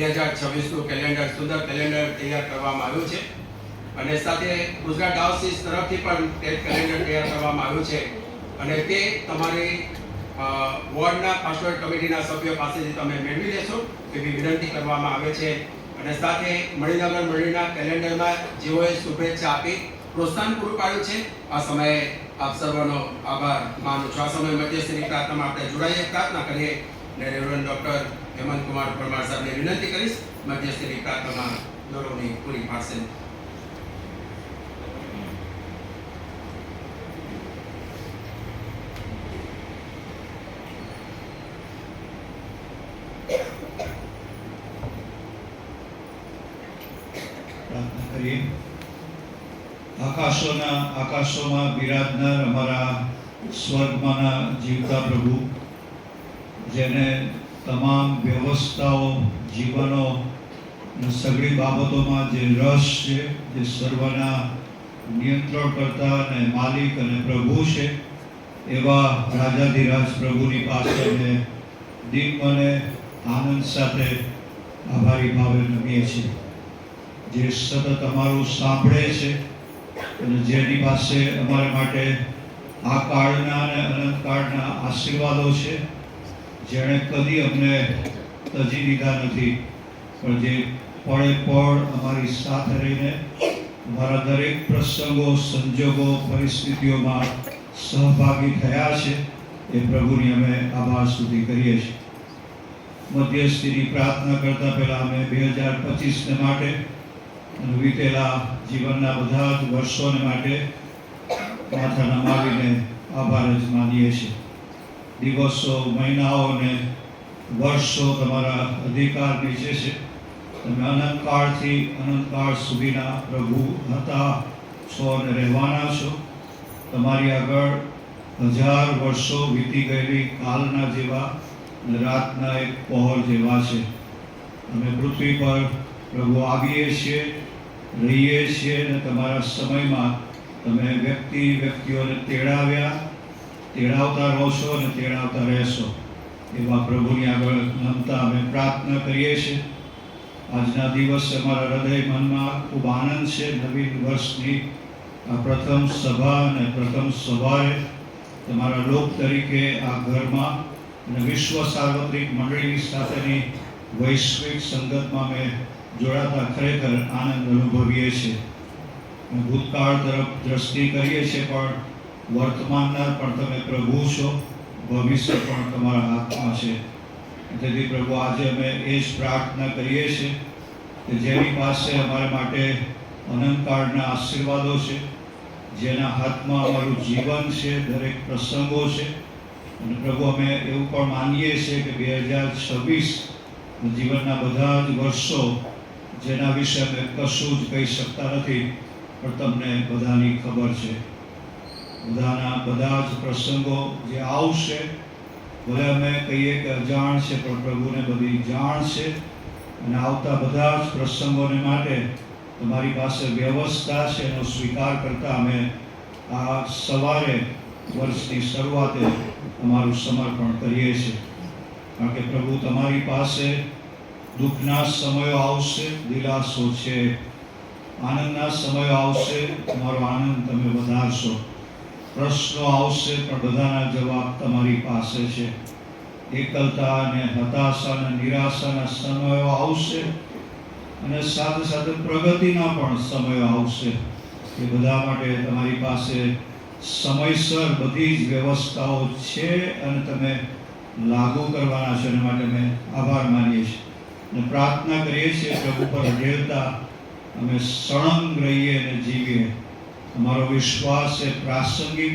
2026નું કેલેન્ડર, સુંદર કેલેન્ડર તૈયાર કરવામાં આવ્યું છે અને સાથે ગુજરાત ડાયોસિસ તરફથી પણ તે કેલેન્ડર તૈયાર કરવામાં આવ્યું છે અને તે તમારી વોર્ડના પાસ્ટોરલ કમિટીના સભ્યો પાસેથી તમે મેળવી લેશો એવી વિનંતી કરવામાં આવે છે. અને સાથે મણિનગર મંડળીના કેલેન્ડરમાં જેઓએ શુભેચ્છા આપી પ્રોત્સાહન પૂરું પાડ્યું છે, આ સમયે આપ સર્વનો આભાર માનું છું. આ સમયે મધ્યસ્થીની પ્રાર્થનામાં આપણે જોડાઈએ, પ્રાર્થના કરીએ અને રેવરન્ડ ડૉક્ટર હેમંતકુમાર પરમાર સાહેબને વિનંતી કરીશ મધ્યસ્થીની પ્રાર્થનામાં દોરોની પૂરી પાડશે. પ્રાર્થના કરીએ. આકાશોમાં બિરાજનાર અમારા સ્વર્ગમાંના જીવતા પ્રભુ, જેને તમામ વ્યવસ્થાઓ, જીવનો અને સઘળી બાબતોમાં જે રસ છે, જે સર્વના નિયંત્રણ કરતા અને માલિક અને પ્રભુ છે, એવા રાજાધિરાજ પ્રભુની પાસે અમે દિન મને આનંદ સાથે આભારી ભાવે નમીએ છીએ, જે સતત અમારું સાંભળે છે અને જેની પાસે અમારા માટે આ કાળના અને અનંત કાળના આશીર્વાદો છે, જેણે કદી અમને તજી દીધા નથી, પણ જે પળે પળ અમારી સાથે રહીને અમારા દરેક પ્રસંગો, સંજોગો, પરિસ્થિતિઓમાં સહભાગી થયા છે, એ પ્રભુની અમે આભાર સ્તુતિ કરીએ છીએ. મધ્યસ્થીની પ્રાર્થના કરતા પહેલા અમે 2025ને માટે અને વીતેલા જીવનના બધા જ વર્ષોને માટે માથા નમાવીને આભાર જ માનીએ છીએ. દિવસો, મહિનાઓ અને વર્ષો તમારા અધિકાર નીચે છે. તમે અનંતકાળથી અનંતકાળ સુધીના પ્રભુ હતા, છો અને રહેવાના છો. તમારી આગળ 1000 વર્ષો વીતી ગયેલી કાલના જેવા અને રાતના એક પહોર જેવા છે. અમે પૃથ્વી પર પ્રભુ આવીએ છીએ, રહીએ છીએ અને તમારા સમયમાં તમે વ્યક્તિઓને તેડાવતા રહો છો અને તેડાવતા રહેશો. એવા પ્રભુની આગળ નમતા અમે પ્રાર્થના કરીએ છીએ. આજના દિવસે અમારા હૃદય મનમાં ખૂબ આનંદ છે. નવીન વર્ષની આ પ્રથમ સભા અને પ્રથમ સવારે તમારા લોક તરીકે આ ઘરમાં અને વિશ્વ સાર્વત્રિક મંડળીની સાથેની વૈશ્વિક સંગતમાં અમે જોડાતા ખરેખર આનંદ અનુભવીએ છીએ. ભૂતકાળ તરફ દ્રષ્ટિ કરીએ છીએ, પણ વર્તમાનના પણ તમે પ્રભુ છો, ભવિષ્ય પણ તમારા હાથમાં છે. તેથી પ્રભુ આજે અમે એ જ પ્રાર્થના કરીએ છીએ કે જેની પાસે અમારા માટે અનંતકાળના આશીર્વાદો છે, જેના હાથમાં અમારું જીવન છે, દરેક પ્રસંગો છે, અને પ્રભુ અમે એવું પણ માનીએ છીએ કે 2026 જીવનના બધા જ વર્ષો જેના વિશે અમે કશું જ કહી શકતા નથી, પણ તમને બધાની ખબર છે. બધા જ પ્રસંગો જે આવશે, ભલે અમે કહીએ કે અજાણ છે, પણ પ્રભુને બધી જાણ છે. અને આવતા બધા જ પ્રસંગોને માટે તમારી પાસે વ્યવસ્થા છે, એનો સ્વીકાર કરતા અમે આ સવારે વર્ષની શરૂઆતે અમારું સમર્પણ કરીએ છીએ. કારણ કે પ્રભુ તમારી પાસે દુઃખના સમયો આવશે, દિલાસો છે, આનંદના સમયો આવશે, તમારો આનંદ તમે વધારશો. પ્રશ્નો આવશે, પણ બધાના જવાબ તમારી પાસે છે. એકલતા અને હતાશા અને નિરાશાના સમયો આવશે, અને સાથે સાથે પ્રગતિના પણ સમયો આવશે. એ બધા માટે તમારી પાસે સમયસર બધી જ વ્યવસ્થાઓ છે અને તમે લાગુ કરવાના છો. એના માટે અમે આભાર માનીએ છીએ અને પ્રાર્થના કરીએ છીએ પ્રભુ પર ઢેલતા અમે સળંગ રહીએ અને જીવીએ. અમારો વિશ્વાસ એ પ્રાસંગિક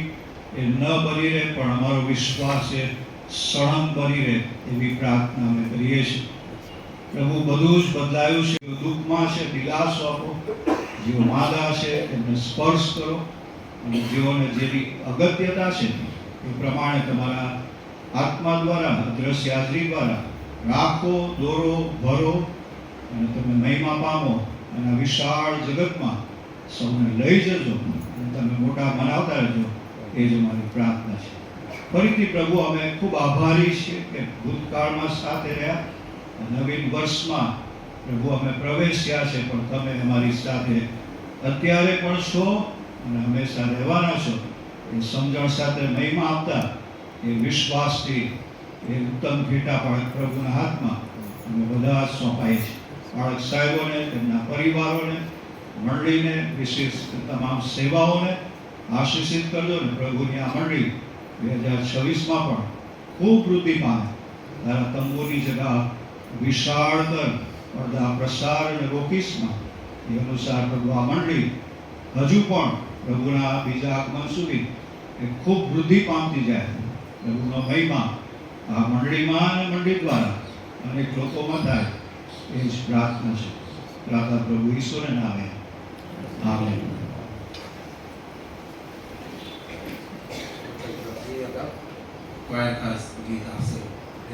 એ ન બની રહે, પણ અમારો વિશ્વાસ એ સળંગ બની રહે, એવી પ્રાર્થના અમે કરીએ છીએ. પ્રભુ બધું જ બદલાયું છે. દુઃખમાં છે, દિલાસો આપો. જેઓ માદા છે એમને સ્પર્શ કરો, અને જેઓને જેની અગત્યતા છે એ પ્રમાણે તમારા આત્મા દ્વારા, દ્રશ્ય હાજરી દ્વારા રાખો, દોરો, ભરો, અને તમે મહિમા પામો. અને વિશાળ જગતમાં સૌને લઈ જજો અને તમે મોટા બનાવતા રહેજો. એ જ અમારી પ્રાર્થના છે. ફરીથી પ્રભુ અમે ખૂબ આભારી છીએ કે ભૂતકાળમાં સાથે રહ્યા, નવીન વર્ષમાં પ્રભુ અમે પ્રવેશ્યા છે, પણ તમે અમારી સાથે અત્યારે પણ છો અને હંમેશા રહેવાના છો. એ સમજણ સાથે મહિમા આપતા એ વિશ્વાસથી એ ઉત્તમ ભેટા બાળક પ્રભુના હાથમાં અમે બધા સોંપાય છે. બાળક સાહેબોને, તેમના પરિવારોને, મંડળીને, વિશેષ તમામ સેવાઓને આશીષિત કરજો ને પ્રભુની આ મંડળી 2026માં પણ ખૂબ વૃદ્ધિ પામે. તારા તંબુની જગા વિશાળ કર, પડદા પ્રસાર અને ઓફિસમાં એ અનુસાર પ્રભુ આ મંડળી હજુ પણ પ્રભુના બીજા આગમન સુધી એ ખૂબ વૃદ્ધિ પામતી જાય. પ્રભુનો મહિમા આ મંડળીમાં અને મંડળી દ્વારા અનેક લોકોમાં થાય એ જ પ્રાર્થના છે. પ્રાર્થના પ્રભુ ઈશ્વરના નામે. આમેન. કોયર ખાસ ગીત આવશે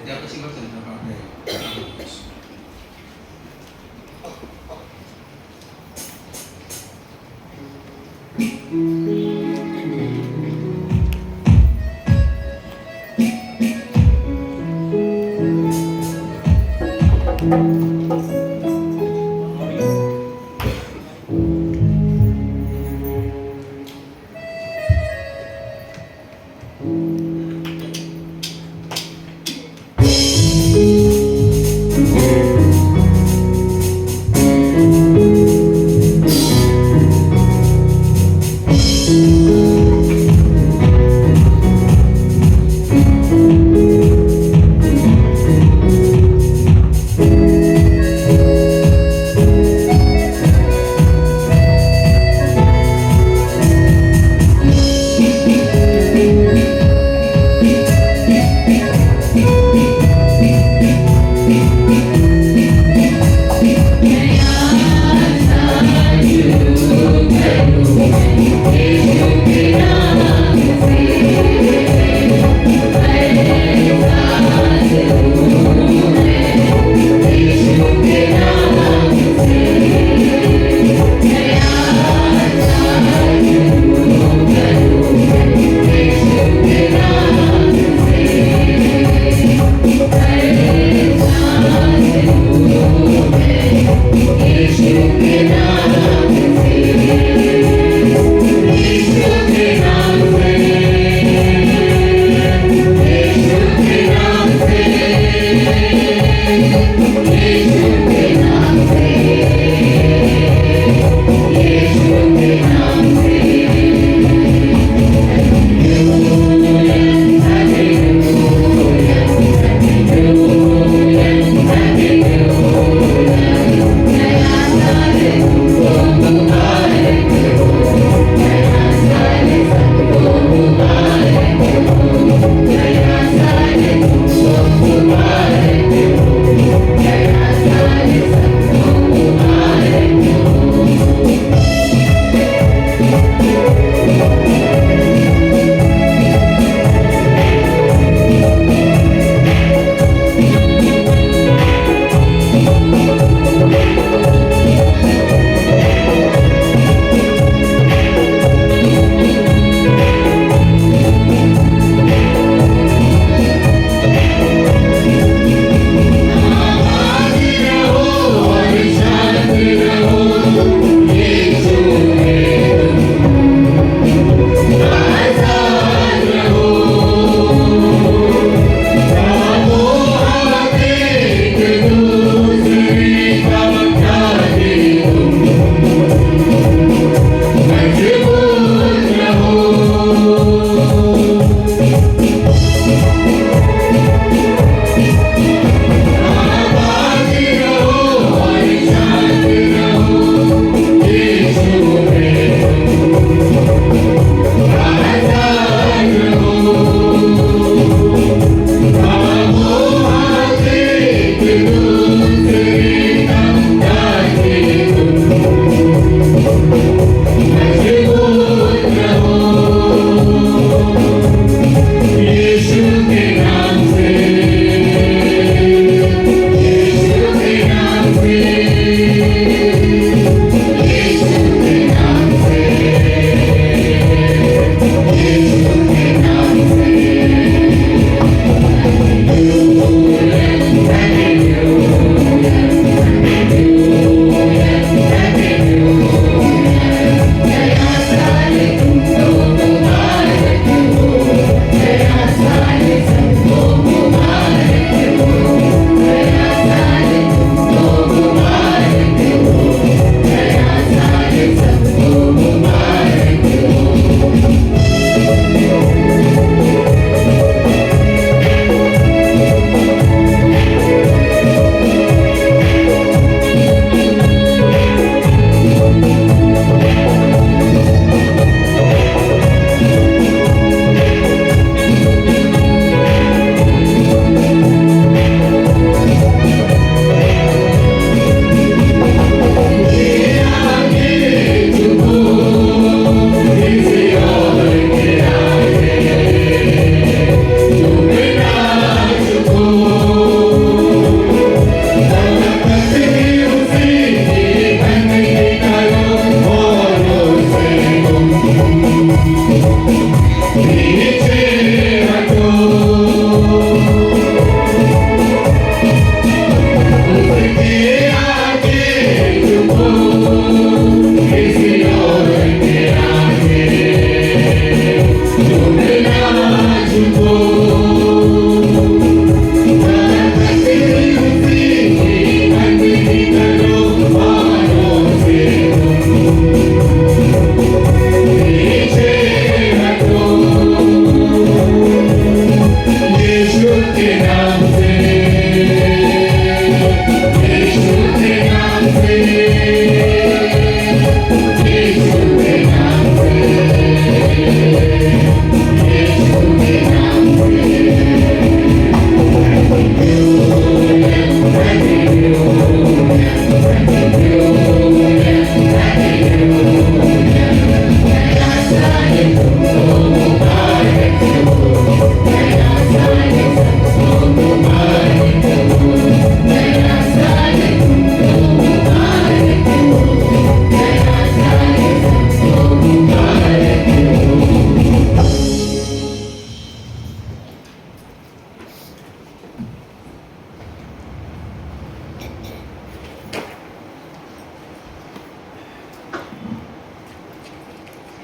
ત્યાં પછી વચન આપણે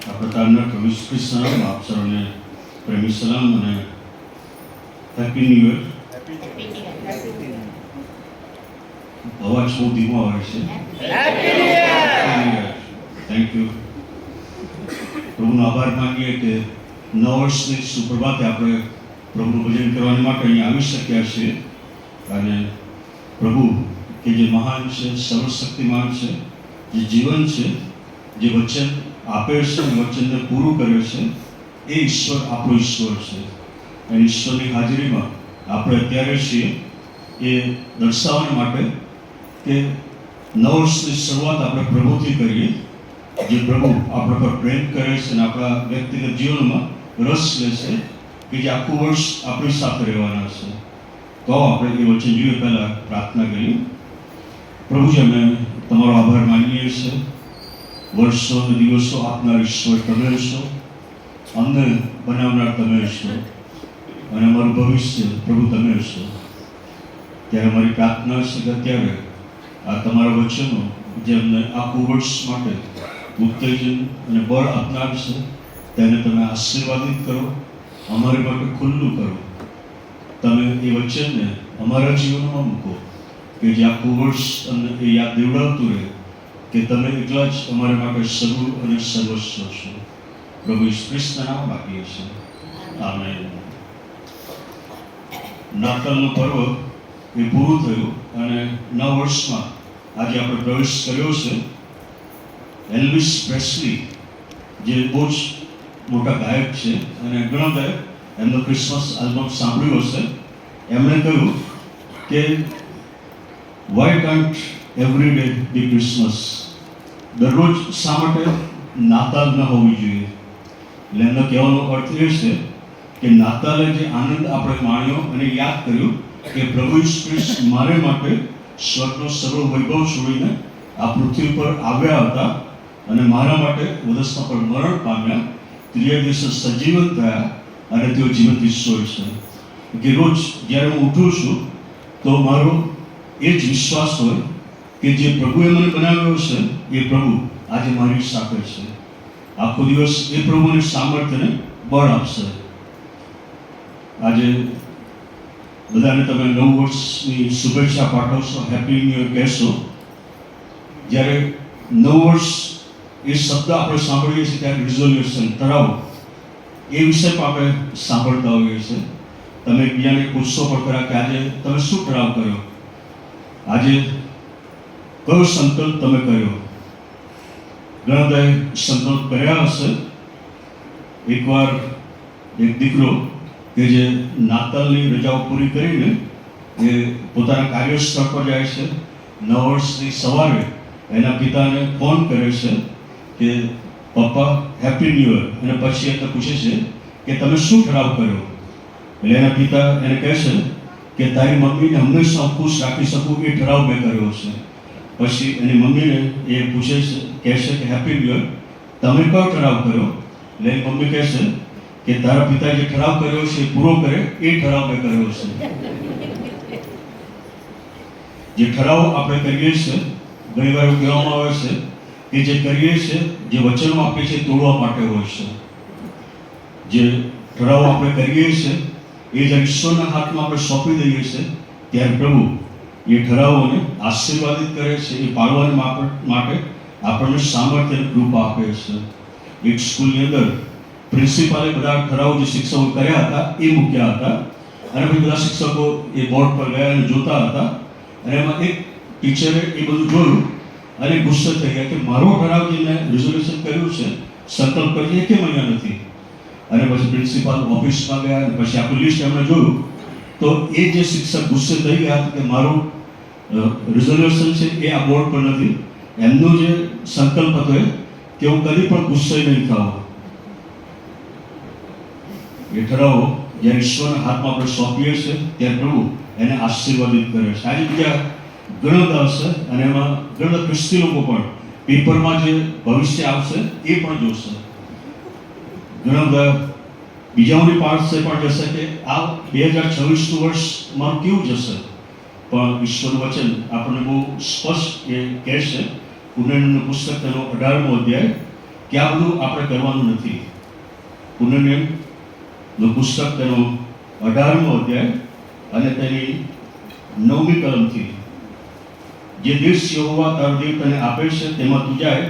આ પ્રકારના પ્રભુ ઈસુ ખ્રિસ્તના નામમાં આપ સર્વને પ્રેમી સલામ અને હેપી ન્યૂ યર. અવાજ બહુ ધીમો આવે છે. Thank you. પ્રભુનો આભાર માનીએ કે નવા વર્ષની સુપ્રભાતે આપણે પ્રભુનું ભજન કરવા માટે અહીંયા આવી શક્યા છીએ. અને પ્રભુ કે જે મહાન છે, સર્વશક્તિમાન છે, જે જીવન છે, જે વચન આપે છે અને વચનને પૂરું કરે છે, એ ઈશ્વર આપણો ઈશ્વર છે. અને ઈશ્વરની હાજરીમાં આપણે અત્યારે છીએ એ દર્શાવવા માટે કે નવા વર્ષની શરૂઆત આપણે પ્રભુથી કરીએ, જે પ્રભુ આપણા પર પ્રેમ કરે છે અને આપણા વ્યક્તિગત જીવનમાં રસ લે છે, કે જે આખું વર્ષ આપણી સાથે રહેવાના છે. તો આપણે એ વચન જોઈએ પહેલાં પ્રાર્થના કરીએ. પ્રભુજી, અમે તમારો આભાર માનીએ છીએ. વર્ષો અને દિવસો આપનાર ઈશ્વર તમે છો, અમને બનાવનાર તમે છો અને અમારું ભવિષ્ય પ્રભુ તમે છો. ત્યારે અમારી પ્રાર્થના છે કે અત્યારે આ તમારા વચનો જે અમને આખું વર્ષ માટે ઉત્તેજન અને બળ આપનાર છે તેને તમે આશીર્વાદિત કરો, અમારી માટે ખુલ્લું કરો. તમે એ વચનને અમારા જીવનમાં મૂકો કે જે આખું વર્ષ અમને એ યાદ દેવડાવતું રહે કે તમે એકલા જ અમારા માટે સર્વ અને સર્વસ્વ છો. પ્રભુ ઈસુ ખ્રિસ્તના નામ આપીએ છીએ. આમેન. નાતાલનું પર્વ એ પૂરું થયું અને નવા વર્ષમાં આજે આપણે પ્રવેશ કર્યો છે. એલ્વિસ પ્રેસ્લી જે બહુ જ મોટા ગાયક છે અને ઘણા ગાયક એમનો ક્રિસમસ આલ્બમ સાંભળ્યું હશે. એમણે કહ્યું કે why can't every day be Christmas? દરરોજ શા માટે નાતાલ ન હોવી જોઈએ? એટલે એમનો કહેવાનો અર્થ એ છે કે નાતાલે જે આનંદ આપણે માણ્યો અને યાદ કર્યું કે પ્રભુ ઈસુ ખ્રિસ્ત મારે માટે સ્વર્ગનો સર્વ વૈભવ છોડીને આ પૃથ્વી પર આવ્યા હતા અને મારા માટે વધસ્તા પર મરણ પામ્યા, ત્રીજા દિવસે સજીવન થયા અને તેઓ જીવંત ઈશ્વર છે. કે રોજ જ્યારે હું ઉઠું છું તો મારો એ જ વિશ્વાસ હોય કે જે પ્રભુએ મને બનાવ્યો છે એ પ્રભુ આજે મારી સાથે છે. આખો દિવસ એ પ્રભુની સામર્થ્યને બળ આપશે. આજે બધાને તમે નવું વર્ષની શુભેચ્છા પાઠવશો, હેપી ન્યૂ યર કહેશો. જ્યારે નવું વર્ષ એ શબ્દ આપણે સાંભળીએ છીએ ત્યારે રિઝોલ્યુશન, ઠરાવ, એ વિષય પણ આપણે સાંભળતા હોઈએ છીએ. તમે બીજાને પૂછશો પણ ખરા કે આજે તમે શું ઠરાવ કર્યો, આજે કયો સંકલ્પ તમે કર્યો? ઘણા બધાએ સંકલ્પ કર્યા હશે. એકવાર એક દીકરો કે જે નાતાલની રજાઓ પૂરી કરીને એ પોતાના કાર્યસ્થળ પર જાય છે. નવા વર્ષની સવારે એના પિતાને ફોન કરે છે કે પપ્પા હેપી ન્યૂ યર, અને પછી એને પૂછે છે કે તમે શું ઠરાવ કર્યો? એટલે એના પિતા એને કહે છે કે તારી મમ્મીને હંમેશા હું ખુશ રાખી શકું એ ઠરાવ મેં કર્યો છે. પછી એની મમ્મીને એ પૂછે છે, કહે છે કે હેપી ન્યૂ યર, તમે કયો ઠરાવ કર્યો? એટલે એની મમ્મી કહે છે કે તારા પિતા જે ઠરાવ કર્યો છે એ પૂરો કરે એ ઠરાવ મેં કર્યો છે. જે ઠરાવ આપણે કરીએ છીએ ઘણી વાર એવું કહેવામાં આવે છે કે જે કરીએ છીએ, જે વચનો આપીએ છીએ તોડવા માટે હોય છે. જે ઠરાવ આપણે કરીએ છીએ એ જ્યારે ઈશ્વરના હાથમાં આપણે સોંપી દઈએ છીએ ત્યારે પ્રભુ એ ઠરાવોને આશીર્વાદિત કરે છે. એ પાળવાને માટે આપણને સામર્થ્ય અને કૃપા આપે છે. એક સ્કૂલની અંદર પ્રિન્સિપાલે બધા ઠરાવો જે શિક્ષકો કર્યા હતા એ મૂક્યા હતા અને પછી બધા શિક્ષકો એ બોર્ડ પર ગયા અને જોતા હતા અને એમાં એક ટીચરે એ બધું જોયું અને ગુસ્સે થઈ ગયા કે મારો ઠરાવ જે મેં રિઝોલ્યુશન કર્યું છે, સંકલ્પ કરી, એ કેમ અહીંયા નથી? અને પછી પ્રિન્સિપાલ ઓફિસમાં ગયા અને પછી આખું લિસ્ટ એમણે જોયું તો એ જે શિક્ષક ગુસ્સે થઈ ગયા કે મારું રિઝોલ્યુશન છે એ આ બોર્ડ પર નથી. એમનો જે સંકલ્પ હતો એ કે હું કદી પણ ગુસ્સે નહીં થાવ. એ ઠરાવો જ્યારે ઈશ્વરના હાથમાં આપણે સોંપીએ છીએ ત્યારે પ્રભુ એને આશીર્વાદિત કરે છે. આજે બીજા ઘણા બધા હશે અને એમાં ઘણા ખ્રિસ્તી લોકો પણ પેપરમાં જે ભવિષ્ય આવશે એ પણ જોશે. ઘણા બધા બીજાઓની પાસે પણ જશે કે આ 2026નું વર્ષ મારું કેવું જશે. પણ ઈશ્વરનું વચન આપણને બહુ સ્પષ્ટ એ કહે છે. પુનર્જન્મનું પુસ્તક તેનો 18મો અધ્યાય કે આ બધું આપણે કરવાનું નથી. પુનર્નિયમનું પુસ્તક તેનો 18મો અધ્યાય અને તેની 9મી કલમથી, જે દેશ યહોવા તારો દેવ તને આપે છે તેમાં તું જાય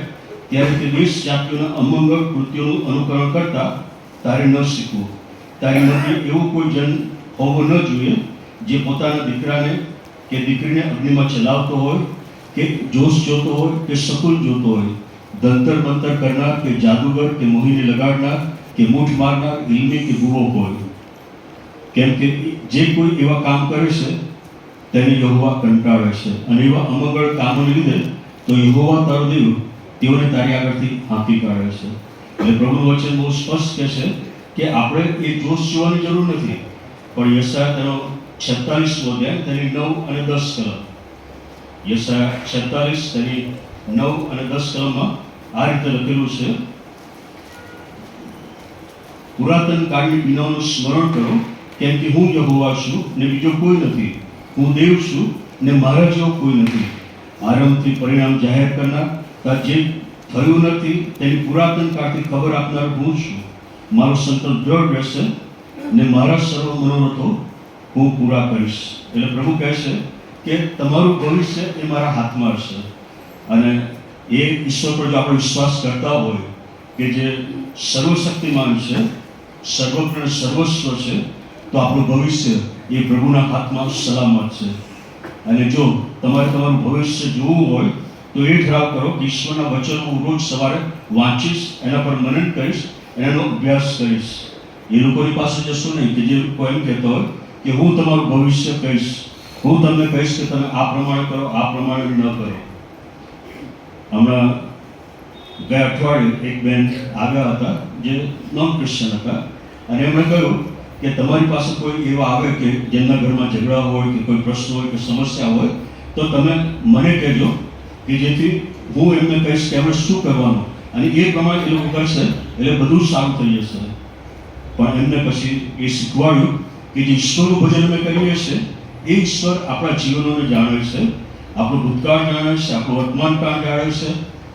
ત્યારે તે દેશ જાતિઓના અમંગળ કૃત્યોનું અનુકરણ કરતા તારે ન શીખવું. તારી મધ્ય એવું કોઈ જન હોવો ન જોઈએ જે પોતાના દીકરાને કે દીકરીને અગ્નિમાં ચલાવતો હોય, કે જોશ જોતો હોય, કે શકુલ જોતો હોય, દંતર મંતર કરનાર, કે જાદુગર, કે મોહિની લગાડનાર, કે મૂઠ મારનાર, ઇલ્મી કે ગુવો હોય. કેમ કે જે કોઈ એવા કામ કરે છે તેને યહોવા કંટાળે છે, અને એવા અમંગળ કામોને લીધે તો યહોવા તારો દેવ તેઓને તારી આગળથી હાંકી કાઢે છે. એટલે પ્રભુનું વચન બહુ સ્પષ્ટ કહે છે કે આપણે એ જોશ જોવાની જરૂર નથી, પણ યશાયા તેનો 46મો અધ્યાય તેની 9 અને 10 કલમ, યશાયા 46 તેની 9 અને 10 કલમમાં આ રીતે લખેલું છે: પુરાતન કાળની વિનાનું સ્મરણ કરો, કેમ કે હું યહોવા છું ને બીજો કોઈ નથી. હું દેવ છું ને મારા જેવો કોઈ નથી. આરંભથી પરિણામ જાહેર કરનાર, જે થયું નથી તેની પુરાતન કાળથી ખબર આપનાર હું છું. મારો સંકલ્પ દ્રઢ રહેશે ને મારા સર્વ મનોરથો હું પૂરા કરીશ. એટલે પ્રભુ કહે છે કે તમારું ભવિષ્ય એ મારા હાથમાં હશે. અને એ ઈશ્વર પર જો આપણે વિશ્વાસ કરતા હોય કે જે સર્વશક્તિમાન છે, સર્વજ્ઞ સર્વસ્વ છે, તો આપણું ભવિષ્ય એ પ્રભુના હાથમાં સલામત છે. અને જો તમારે તમારું ભવિષ્ય જોવું હોય તો એ ઠરાવ કરો કે ઈશ્વરના વચનો હું રોજ સવારે વાંચીશ, એના પર મનન કરીશ, એનો અભ્યાસ કરીશ. એ લોકોની પાસે જશો નહીં કે જે લોકો એમ કહેતો હોય કે હું તમારું ભવિષ્ય કહીશ, હું તમને કહીશ કે તમે આ પ્રમાણે કરો, આ પ્રમાણે ન કરો. હમણાં ગયા અઠવાડિયે એક બેન આવ્યા હતા જે નોન ક્રિશ્ચન હતા, અને એમણે કહ્યું કે તમારી પાસે કોઈ એવા આવે કે જેમના ઘરમાં ઝઘડા હોય, કે કોઈ પ્રશ્ન હોય, કે સમસ્યા હોય, તો તમે મને કહેજો કે જેથી હું એમને કહીશ કે આપણે શું કરવાનું, અને એ પ્રમાણે એ લોકો કરશે એટલે બધું સારું થઈ જશે. પણ એમને પછી એ શીખવાડ્યું કે જે ઈશ્વરનું ભજન અમે કરીએ છીએ એ ઈશ્વર આપણા જીવનોને જાણે છે, આપણું ભૂતકાળ જાણે છે, આપણું વર્તમાન કાળ જાણે છે,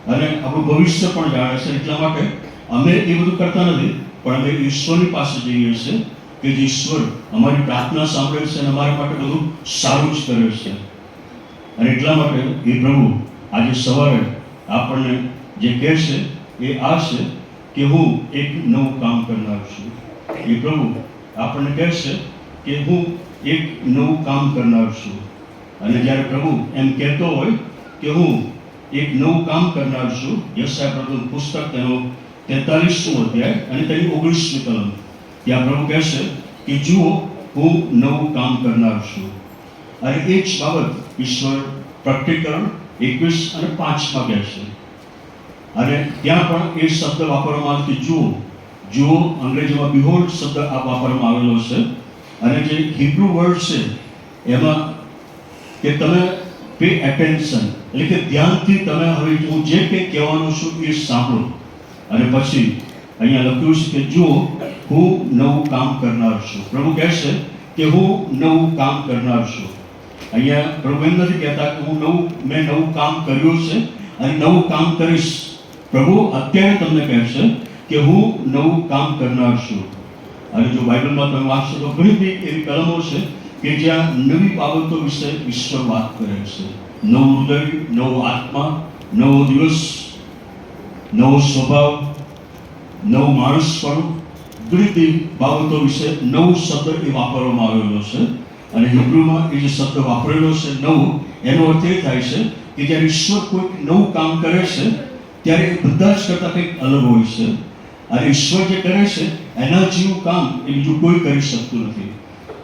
અને આપણું ભવિષ્ય પણ જાણે છે. એટલા માટે અમે એ બધું કરતા નથી, પણ અમે ઈશ્વરની પાસે જઈએ છીએ કે જે ઈશ્વર અમારી પ્રાર્થના સાંભળે છે અને અમારા માટે બધું સારું જ કરે છે. અને એટલા માટે એ પ્રભુ આજે સવારે આપણને જે કહે છે એ આ છે કે હું એક નવું કામ કરનાર છું. એ પ્રભુ આપણને કહે છે કે હું એક નવું કામ કરનાર છું. અને જ્યારે પ્રભુ એમ કહેતો હોય કે હું એક નવું કામ કરનાર છું, યશાયા પ્રભુનું પુસ્તક તેનો 43મો અધ્યાય અને તેની 19મી કલમ, ત્યાં પ્રભુ કહે છે કે જુઓ હું નવું કામ કરનાર છું. અને એ જ બાબત ઈશ્વર પ્રકટીકરણ 21 અને 5માં કહે છે. અને ત્યાં પણ એ શબ્દ વાપરવામાં આવે કે જુઓ. જુઓ અંગ્રેજીમાં બિહોલ્ડ શબ્દ આ વાપરવામાં આવેલો છે. અને જે હિબ્રુ વર્ડ છે એમાં કે તમે પે એટેન્શન, એટલે કે ધ્યાનથી તમે હવે હું જે કંઈ કહેવાનું છું એ સાંભળો. અને પછી અહીંયા લખ્યું છે કે જુઓ હું નવું કામ કરનાર છું. પ્રભુ કહે છે કે હું નવું કામ કરનાર છું. અહીંયા પ્રભુ એમ નથી કહેતા કે મેં નવું કામ કર્યું છે અને નવું કામ કરીશ. પ્રભુ અત્યારે તમને કહે છે કે હું નવું કામ કરનાર છું. અને જો બાઇબલમાં તમે વાંચશો તો ઘણી બધી એવી કલમો છે કે જ્યાં નવી બાબતો વિશે ઈશ્વર વાત કરે છે. નવું હૃદય, નવો આત્મા, નવો દિવસ, નવો સ્વભાવ, નવું માણસપણું, ઘણી બધી બાબતો વિશે નવું શબ્દ એ વાપરવામાં આવેલો છે. અને હિબ્રુમાં એ જે શબ્દ વાપરેલો છે નવું, એનો અર્થ એ થાય છે કે જ્યારે ઈશ્વર કોઈ નવું કામ કરે છે ત્યારે એ બધા જ કરતાં કંઈક અલગ હોય છે. અને ઈશ્વર જે કરે છે એના જેવું કામ એ બીજું કોઈ કરી શકતું નથી.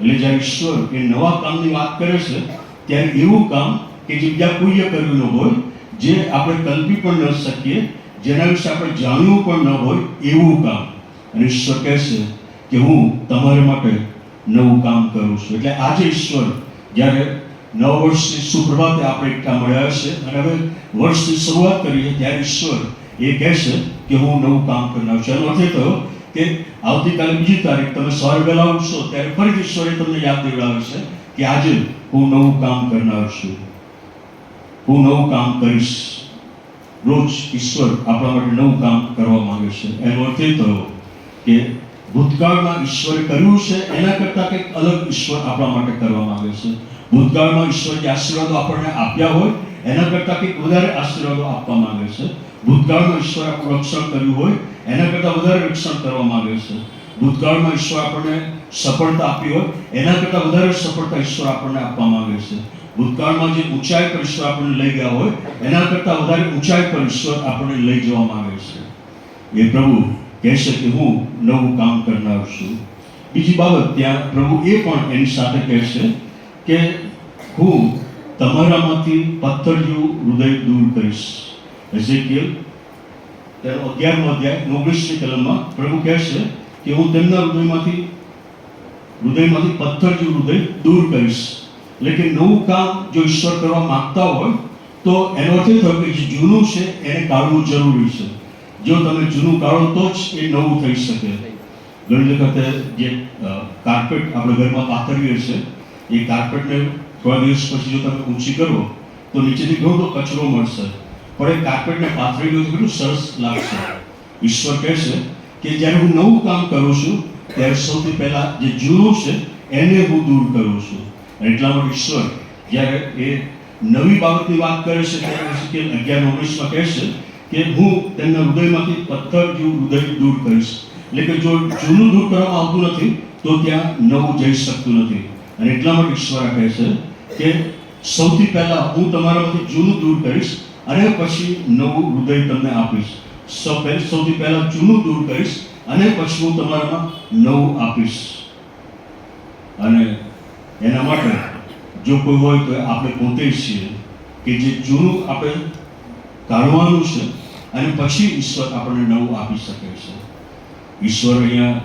એટલે જ્યારે ઈશ્વર એ નવા કામની વાત કરે છે ત્યારે એવું કામ કે જે બીજા કોઈએ કર્યું ન હોય, જે આપણે કલ્પી પણ ન શકીએ, જેના વિશે આપણે જાણ્યું પણ ન હોય એવું કામ. અને ઈશ્વર કહે છે કે હું તમારા માટે નવું કામ કરું છું. એટલે આજે ઈશ્વર જ્યારે નવા વર્ષની સુપ્રભાતે આપણે એકઠા મળ્યા છે અને હવે વર્ષની શરૂઆત કરીએ ત્યારે ઈશ્વર એ કહે છે કે હું નવું કામ કરનાર છું. એનો અર્થ એ થયો કે આવતીકાલે 2જી તારીખ તમે સવારે વહેલા ઉઠશો ત્યારે ફરીથી ઈશ્વરે તમને યાદ દેવડાવે છે કે આજે હું નવું કામ કરનાર છું, હું નવું કામ કરીશ. રોજ ઈશ્વર આપણા માટે નવું કામ કરવા માંગે છે. એનો અર્થ એ થયો કે ભૂતકાળમાં ઈશ્વરે કર્યું છે એના કરતાં કંઈક અલગ ઈશ્વર આપણા માટે કરવા માંગે છે. ભૂતકાળમાં ઈશ્વર જે આશીર્વાદો આપણને આપ્યા હોય એના કરતાં કંઈક વધારે આશીર્વાદો આપવા માંગે છે. ભૂતકાળમાં ઈશ્વર આપણું રક્ષણ કર્યું હોય એના કરતાં વધારે રક્ષણ કરવા માંગે છે. ભૂતકાળમાં ઈશ્વર આપણને સફળતા આપી હોય એના કરતાં વધારે સફળતા ઈશ્વર આપણને આપવા માંગે છે. ભૂતકાળમાં જે ઊંચાઈ પર ઈશ્વર આપણને લઈ ગયા હોય એના કરતાં વધારે ઊંચાઈ પર ઈશ્વર આપણને લઈ જવા માંગે છે. એ પ્રભુ કહે છે કે હું નવું કામ કરનાર છું. બીજી બાબત ત્યાં પ્રભુ એ પણ એની સાથે કહે છે કે હું તમારામાંથી પથ્થર જેવું હૃદય દૂર કરીશ. એઝેકિયલ તેનો 11મો અધ્યાય 19મી કલમમાં પ્રભુ કહે છે કે હું તેમના હૃદયમાંથી પથ્થર જેવું હૃદય દૂર કરીશ. એટલે કે નવું કામ જો ઈશ્વર કરવા માંગતા હોય તો એનો અર્થ એ થયો કે જે જૂનું છે એને કાઢવું જરૂરી છે. જો તમે જૂનું કાઢો તો જ એ નવું થઈ શકે. ઘણી વખત જે કાર્પેટ આપણે ઘરમાં પાથરીએ છીએ એ કાર્પેટને થોડા દિવસ પછી જો તમે ઊંચી કરો તો નીચેથી ઘણો બધો કચરો મળશે, પણ એ કાર્પેટને પાથરી દો તો કેટલું સરસ લાગશે. ઈશ્વર કહે છે કે જ્યારે હું નવું કામ કરું છું ત્યારે સૌથી પહેલા જે જૂનું છે એને હું દૂર કરું છું. એટલા માટે ઈશ્વર જ્યારે એ નવી બાબતની વાત કરે છે ત્યારે 11:19માં કહે છે કે હું તેમના હૃદયમાંથી પથ્થર જેવું હૃદય દૂર કરીશ. એટલે કે જો જૂનું દૂર કરવામાં આવતું નથી તો ત્યાં નવું જઈ શકતું નથી. અને એટલા માટે ઈશ્વર કહે છે કે સૌથી પહેલા હું તમારામાંથી જૂનું દૂર કરીશ અને પછી નવું હૃદય તમને આપીશ. સૌથી પહેલા જૂનું દૂર કરીશ અને પછી હું તમારામાં નવું આપીશ. અને એના માટે જો કોઈ હોય તો આપણે પોતે છીએ કે જે જૂનું આપણે કાઢવાનું છે અને પછી ઈશ્વર આપણને નવું આપી શકે છે. ઈશ્વર અહીંયા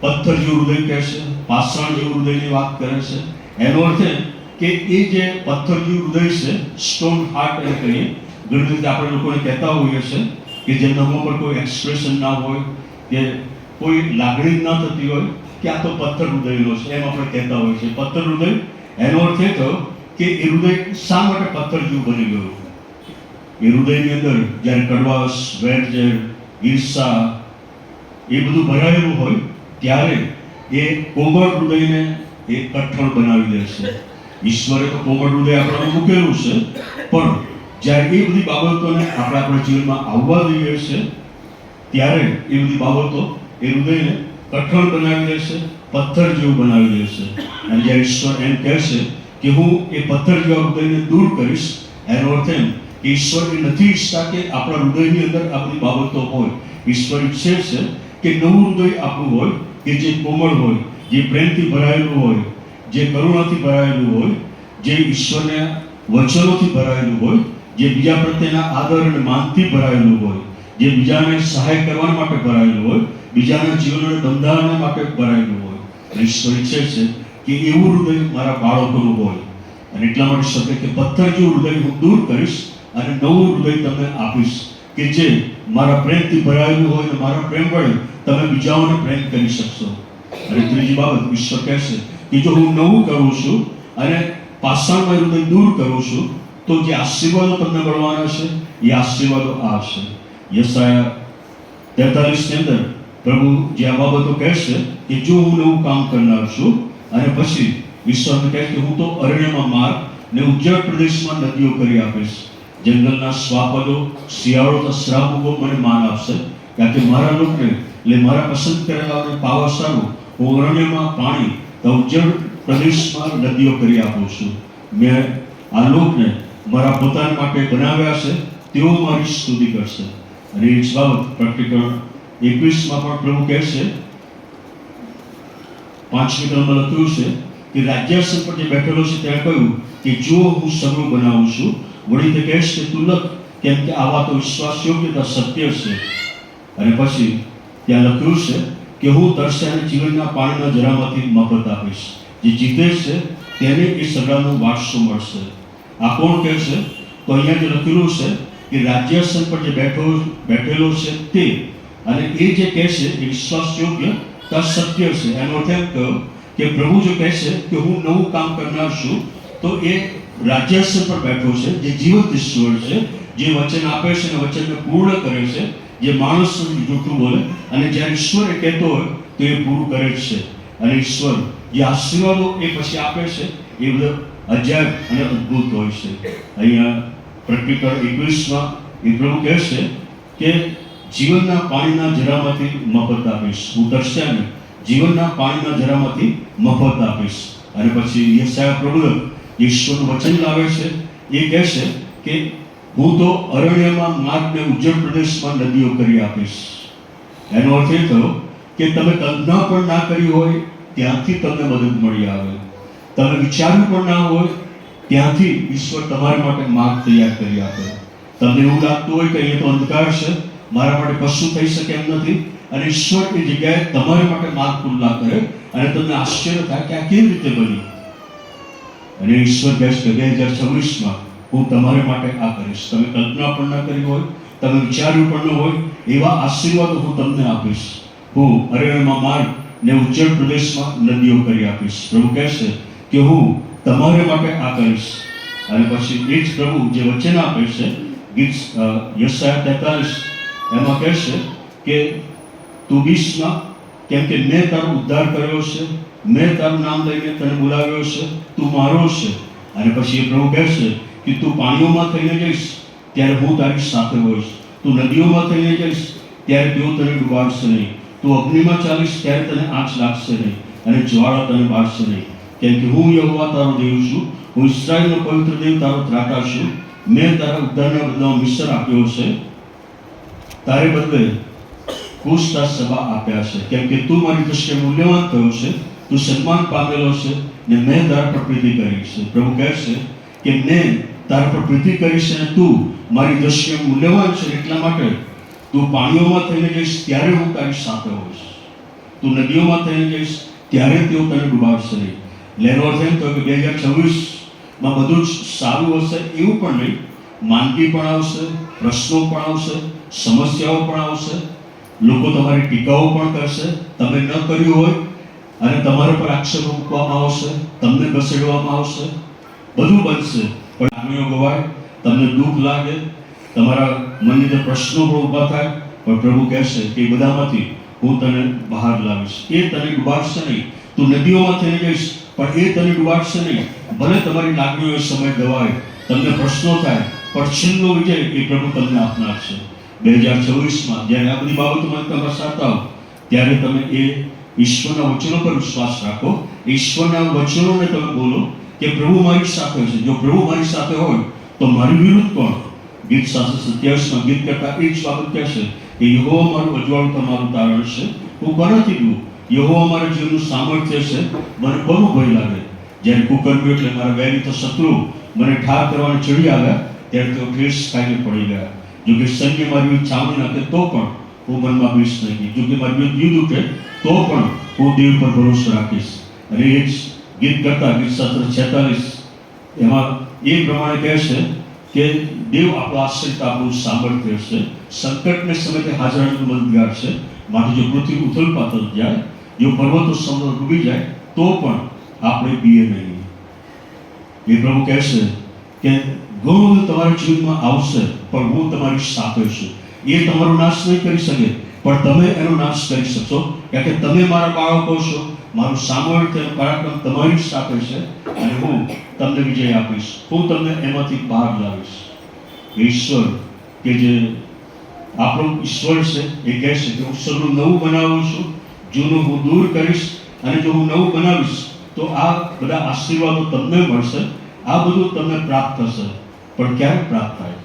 પથ્થર જેવું હૃદય કહે છે, પાષાણ જેવું હૃદયની વાત કરે છે. એનો અર્થ એ કે એ જે પથ્થર જેવું હૃદય છે, સ્ટોન હાર્ટ એને કહીએ. ઘણી રીતે આપણે લોકોને કહેતા હોઈએ છીએ કે જેમના મોં પર કોઈ એક્સપ્રેશન ના હોય, કે કોઈ લાગણી ના થતી હોય કે આ તો પથ્થર હૃદયનો છે, એમ આપણે કહેતા હોઈએ છીએ. પથ્થર હૃદય એનો અર્થ એ થયો કે એ હૃદય શા માટે પથ્થર જેવું બની ગયું. એ હૃદયની અંદર જ્યારે કડવાશ, વેરઝેર, ઈર્ષા એ બધું ભરાયેલું હોય ત્યારે એ કોમળ હૃદયને એ કઠણ બનાવી દે છે. ઈશ્વરે તો કોમળ હૃદય આપણામાં મૂકેલું છે, પણ જ્યારે એ બધી બાબતોને આપણે આપણા જીવનમાં આવવા દઈએ છે ત્યારે એ બધી બાબતો એ હૃદયને કઠણ બનાવી દે છે, પથ્થર જેવું બનાવી દે છે. અને જ્યારે ઈશ્વર એમ કહે છે કે હું એ પથ્થર જેવા હૃદયને દૂર કરીશ, એનો અર્થ એમ કે ઈશ્વર એ નથી ઈચ્છતા કે આપણા હૃદયની અંદર આ બધી બાબતો હોય. ઈશ્વર ઈચ્છે છે કે નવું હૃદય આપણું હોય કે જે કોમળ હોય, જે પ્રેમથી ભરાયેલું હોય, જે કરુણાથી ભરાયેલું હોય, જે ઈશ્વરના વચનોથી ભરાયેલું હોય, જે બીજા પ્રત્યેના આદર અને માનથી ભરાયેલું હોય, જે બીજાને સહાય કરવા માટે ભરાયેલું હોય, બીજાના જીવનને બંધારવા માટે ભરાયેલું હોય. ઈશ્વર ઈચ્છે છે કે એવું હૃદય મારા બાળકોનું હોય. અને એટલા માટે શકે કે પથ્થર જેવું હૃદય હું દૂર કરીશ અને નવું હૃદય તમને આપીશ કે જે મારા પ્રેમથી ભરાયેલું હોય અને મારા પ્રેમ વડે તમે બીજાઓને પ્રેમ કરી શકશો. અને ત્રીજી બાબત ઈશ્વર કહે છે કે જો હું નવું કરું છું અને પાષાણમય હૃદય દૂર કરું છું તો જે આશીર્વાદો તમને મળવાના છે એ આશીર્વાદો આ છે. યશાયા 43ની અંદર પ્રભુ જે આ બાબતો કહે છે કે જો હું નવું કામ કરનાર છું અને પછી ઈશ્વર કહે કે હું તો અરણ્યમાં માર્ગ ને ઉજ્જડ પ્રદેશમાં નદીઓ કરી આપીશ. જંગલના શ્વાપદો, શિયાળો તો શ્રાપો મને માન આપશે, કારણ કે મારા લોકને એટલે મારા પસંદ કરેલાને પાવા સારું હું અરણ્યમાં પાણી તો ઉજ્જડ પ્રદેશમાં નદીઓ કરી આપું છું. મેં આ લોકને મારા પોતાના માટે બનાવ્યા છે, તેઓ મારી સ્તુતિ કરશે. અને એ જ બાબત પ્રકટીકરણ 21માં પણ પ્રભુ કહે છે, 5મી કલમમાં લખ્યું છે કે રાજ્યાસન પર જે બેઠેલો છે ત્યાં કહ્યું કે જો હું સગળું બનાવું છું, વળી તે કહેશ કે તું લખ, કેમ કે આવા તો વિશ્વાસ યોગ્યતા સત્ય છે. અને પછી ત્યાં લખ્યું છે કે હું તરસ્યાને જીવનના પાણીના જરામાંથી મફત આપીશ. જે જીતે છે તેને એ સગડાનો વારસો મળશે. આ કોણ કહે છે? તો અહીંયા જે લખેલું છે કે રાજ્યાસન પર જે બેઠેલો છે તે, અને એ જે કહે છે એ વિશ્વાસ યોગ્ય સત્ય છે. એનો અર્થ એમ કહ્યો કે પ્રભુ જો કહે છે કે હું નવું કામ કરનાર છું તો એ રાજ્યાસન પર બેઠો છે, જે જીવંત ઈશ્વર છે, જે વચન આપે છે અને વચનને પૂર્ણ કરે છે, જે માણસ જૂઠું બોલે અને જ્યારે ઈશ્વર એ કહેતો હોય તો એ પૂરું કરે જ છે. અને ઈશ્વર જે આશીર્વાદો એ પછી આપે છે એ બધા અજાયબ અને અદ્ભુત હોય છે. અહીંયા પ્રકટીકરણ 21માં એ પ્રભુ કહે છે કે જીવનના પાણીના જરામાંથી મફત આપીશ. હું તરસ્યાને જીવનના પાણીના જરામાંથી મફત આપીશ. અને પછી યશાયા પ્રભુ ઈશ્વરનું વચન લાવે છે. એ કહે છે કે હું તો અરણ્યમાં માર્ગને ઉજ્જડ પ્રદેશમાં નદીઓ કરી આપીશ. એનો અર્થ એ થયો કે તમે કલ્પના પણ ના કરી હોય ત્યાંથી તમને મદદ મળી આવે. તમે વિચાર્યું પણ ના હોય ત્યાંથી ઈશ્વર તમારા માટે માર્ગ તૈયાર કરી આપે. તમને એવું લાગતું હોય કે અહીંયા તો અંધકાર છે, મારા માટે કશું થઈ શકે એમ નથી, અને ઈશ્વર એ જગ્યાએ તમારા માટે માર્ગ ખુલ્લા કરે અને તમને આશ્ચર્ય થાય કે આ કેવી રીતે બન્યું. અને ઈશ્વર કહે છે કે 2026માં હું તમારા માટે આ કરીશ. તમે કલ્પના પણ ના કરી હોય, તમે વિચાર્યું પણ ન હોય એવા આશીર્વાદો હું તમને આપીશ. હું અરણ્યમાં માર્ગ ને ઉજ્જડ પ્રદેશમાં નદીઓ કરી આપીશ. પ્રભુ કહે છે કે હું તમારા માટે આ કરીશ. અને પછી એ જ પ્રભુ જે વચન આપે છે ગીત યશાયા 43 એમાં કહે છે કે તું 20માં કેમ કે મેં તારો ઉદ્ધાર કર્યો છે, મેં તારું નામ લઈને તને બોલાવ્યો છે, તું મારો છે. અને પછી એ પ્રભુ કહે છે કે તું પાણીઓમાં થઈને જઈશ ત્યારે હું તારી સાથે હોઈશ, તું નદીઓમાં થઈને જઈશ ત્યારે તેઓ તને ડૂબાડશે નહીં, તું અગ્નિમાં ચાલીશ ત્યારે તને આંચ લાગશે નહીં અને જ્વાળા તને બાળશે નહીં. કેમ કે હું યહોવા તારો દેવ છું, હું ઇસ્રાયેલનો પવિત્ર દેવ તારો ત્રાતા છું. મેં તારા ઉદ્ધારના બદલામાં મિસર આપ્યો છે, તારે બદલે કુશતા સભા આપ્યા છે. કેમ કે તું મારી દ્રષ્ટિએ મૂલ્યવાન થયો છે, તું સન્માન પામેલો છે ને મેં તારા પર પ્રીતિ કરી છે. પ્રભુ કહે છે કે મેં તારા પર પ્રીતિ કરી છે અને તું મારી દ્રષ્ટિએ મૂલ્યવાન છે. એટલા માટે તું પાણીઓમાં થઈને જઈશ ત્યારે હું તારી સાથે હોઈશ, તું નદીઓમાં થઈને જઈશ ત્યારે તેઓ તને ડૂબાડશે નહીં. લેનો અર્થ એમ થયો કે 2026માં બધું જ સારું હશે એવું પણ નહીં. માંદગી પણ આવશે, પ્રશ્નો પણ આવશે, સમસ્યાઓ પણ આવશે, લોકો તમારી ટીકાઓ પણ કરશે, તમે ન કર્યું હોય અને તમારા પર આક્ષેપો મૂકવામાં આવશે, તમને ઘસેડવામાં આવશે, બધું બનશે. પણ લાગણીઓ ગવાય, તમને દુઃખ લાગે, તમારા મનની અંદર પ્રશ્નો પણ ઊભા થાય, પણ પ્રભુ કહેશે કે એ બધામાંથી હું તને બહાર લાવીશ. એ તને ડૂબાડશે નહીં. તું નદીઓમાં થઈને જઈશ પણ એ તને ડૂબાડશે નહીં. ભલે તમારી લાગણીઓ સમય ગવાય, તમને પ્રશ્નો થાય, પણ છેલ્લો વિજય એ પ્રભુ તમને આપનાર છે. 2026માં જ્યારે આ બધી બાબતોમાં તમે સાથ આવો ત્યારે તમે એ ઈશ્વરના વચનો પર વિશ્વાસ રાખો, ઈશ્વરના વચનોને તમે બોલો કે પ્રભુ મારી સાથે છે. જો પ્રભુ મારી સાથે હોય તો મારી વિરુદ્ધ કોણ? ગીત 27માં ગીત કરતા એ જ બાબત કહેશે કે યહોવા મારું અજવાળું તમારું તારણ છે, હું કોનાથી ડરું? યહોવા મારા જીવનનું સામર્થ્ય છે, મને બહુ ભય લાગે. જ્યારે કુકર્મ્યો એટલે મારા વેરી તો શત્રુ મને ઠાર કરવાને ચડી આવ્યા ત્યારે તેઓ ઠેસ ખાઈને પડી ગયા. જો કે સૈન્ય મારી વિરુદ્ધ છાવણી નાખે તો પણ હું મનમાં બીસ નહીં. જો કે મારી વિરુદ્ધ યુદ્ધ ઉઠે તો પણ હું દેવ પર ભરોસો રાખીશ. અને એ જ ગીત કરતા ગીત 46 એમાં એ પ્રમાણે કહે છે કે દેવ આપણો આશ્રિત, આપણું સામર્થ્ય છે, સંકટને સમયે હાજર મદદગાર છે. માટે જો પૃથ્વી ઉથલ પાથલ જાય, જો પર્વતો સમુદ્ર ડૂબી જાય તો પણ આપણે બીએ નહીં. એ પ્રભુ કહે છે કે ઘણું બધું તમારા જીવનમાં આવશે પણ હું તમારી સાથે છું. એ તમારો નાશ નહીં કરી શકે પણ તમે એનો નાશ કરી શકશો, કારણ કે તમે મારા બાળકો છો, મારું સામર્થ્ય અને પરાક્રમ તમારી સાથે છે અને હું તમને વિજય આપીશ, હું તમને એમાંથી બહાર લાવીશ. ઈશ્વર કે જે આપણો ઈશ્વર છે એ કહે છે કે હું સગળું નવું બનાવું છું, જૂનું હું દૂર કરીશ, અને જો હું નવું બનાવીશ તો આ બધા આશીર્વાદો તમને મળશે, આ બધું તમને પ્રાપ્ત થશે. પણ ક્યારે પ્રાપ્ત થાય?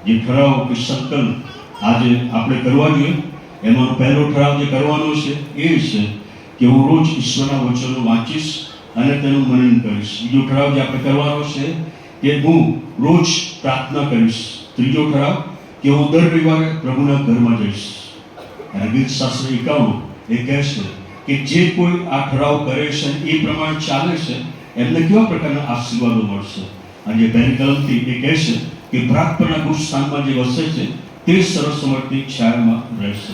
જે ઠરાવ કે સંકલ્પ આજે આપણે કરવા જોઈએ એમાંનો પહેલો ઠરાવ જે કરવાનો છે એ છે કે હું રોજ ઈશ્વરના વચનો વાંચીશ અને તેનું મનન કરીશ. બીજો ઠરાવ જે આપણે કરવાનો છે કે હું રોજ પ્રાર્થના કરીશ. ત્રીજો ઠરાવ કે હું દર રવિવારે પ્રભુના ઘરમાં જઈશ. અને ગીત 51 એ કહે છે કે જે કોઈ આ ઠરાવ કરે છે એ પ્રમાણે ચાલે છે એમને કેવા પ્રકારના આશીર્વાદો મળશે. અને જે પહેલી કલમથી એ કહે છે કે પ્રાર્થના ગુપ્ત સ્થાનમાં જે વસે છે તે સર્વસમર્થની છાયામાં રહેશે.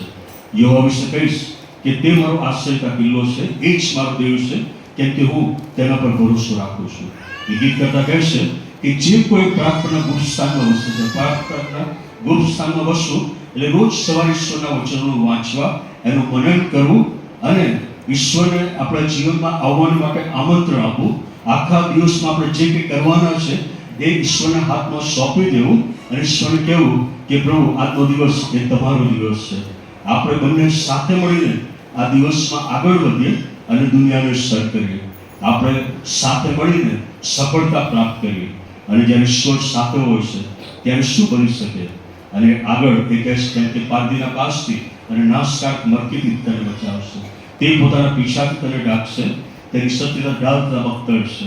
યહોવા વિશે કહીશ કે તે મારો આશ્રયતા કિલ્લો છે, એ જ મારો દેવ છે, કેમ કે હું તેના પર ભરોસો રાખું છું. એ ગીત કરતા કહે છે કે જે કોઈ પ્રાર્થના ગુરુસ્થાનમાં વસે છે, પ્રાર્થના ગુરુસ્થાનમાં વસવું એટલે રોજ સવારે ઈશ્વરના વચનોનું વાંચવા, એનું મનન કરવું અને ઈશ્વરને આપણા જીવનમાં આવવા માટે આમંત્રણ આપવું. આખા દિવસમાં આપણે જે કંઈ કરવાના છે એ ઈશ્વરના હાથમાં સોંપી દેવું અને ઈશ્વરને કહેવું કે પ્રભુ, આજનો દિવસ એ તમારો દિવસ છે. આપણે બંને સાથે મળીને આ દિવસમાં આગળ વધીએ અને દુનિયાને સર કરીએ. આપણે સાથે મળીને સફળતા પ્રાપ્ત કરીએ. અને જ્યારે ઈશ્વર સાથે હોય છે ત્યારે શું બની શકે? અને આગળ એ કહે છે કે પારધીના પાસથી અને નાશકારક મરકીથી તને બચાવશે. તે પોતાના પીછાથી તને ઢાંકશે, તેની સત્યતા ઢાળતા વખતરશે.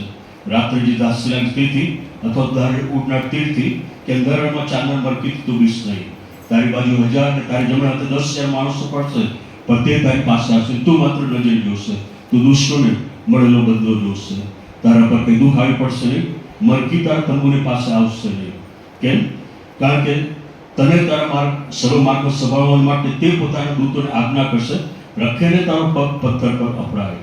રાત્રે જે દાસ્યલાગ તીરથી અથવા દારે ઉડનાર તીરથી કે અંધારામાં ચાંદા મરકીથી તું બીસ નહીં. તારી બાજુ 1000 અને તારી જમણે હાથે 10,000 માણસો પડશે, પણ તે તારી પાસે આવશે. તું માત્ર નજર જોશે, તું દુષ્ટોને મળેલો બદલો જોશે. તારા પર કંઈ દુઃખ આવી પડશે નહીં, મરકી તારા તંબુની પાસે આવશે નહીં. કેમ? કારણ કે તને તારા માર્ગ સર્વ માર્ગમાં સંભાળવા માટે તે પોતાના દૂતોને આજ્ઞા કરશે. રખેને તારો પગ પથ્થર પર અપડાય.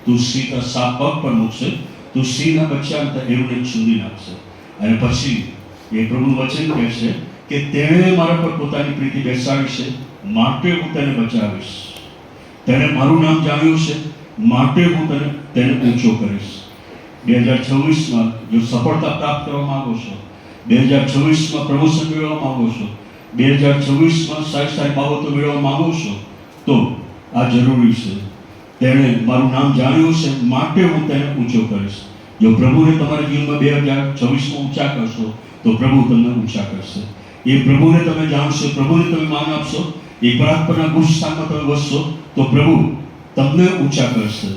તું સિંહ સાપ પગ પર મૂકશે, તું સિંહના બચ્ચાને એવને છૂંદી નાખશે. અને પછી એ પ્રભુનું વચન કહેશે કે તેણે મારા પર પોતાની પ્રીતિ બેસાડી છે, માટે હું તેને બચાવીશ. તેણે મારું નામ જાણ્યું છે, માટે હું તેને ઊંચો કરીશ. 2026માં જો સફળતા પ્રાપ્ત કરવા માંગો છો, 2026માં પ્રમોશન મેળવવા માંગો છો, 2026માં સારી બાબતો મેળવવા માંગો છો, તો આ જરૂરી છે. તેણે મારું નામ જાણ્યું છે, માટે હું તેને ઊંચો કરીશ. જો પ્રભુને તમારા જીવનમાં 2026માં ઊંચા કરશો તો પ્રભુ તમને ઊંચા કરશે. એ પ્રભુને તમે જાણશો, પ્રભુને તમે માન આપશો, એ પ્રાર્થના ગુરુસ્થાનમાં તમે વસશો તો પ્રભુ તમને ઊંચા કરશે.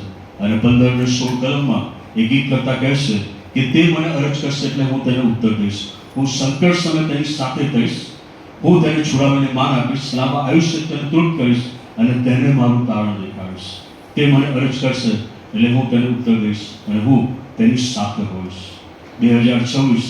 અને 15 અને 16 કલમમાં એ ગીત કરતા કહેશે કે તે મને અરજ કરશે એટલે હું તેને ઉત્તર દઈશ. હું સંકટ સમય તેની સાથે થઈશ, હું તેને છોડાવીને માન આપીશ, લાંબા આયુષ્ય તેને તૃપ્ત કરીશ અને તેને મારું તારણ દેખાડીશ. તે મને અરજ કરશે એટલે હું તેને ઉત્તર દઈશ અને હું તેની સાથે હોઈશ. 2026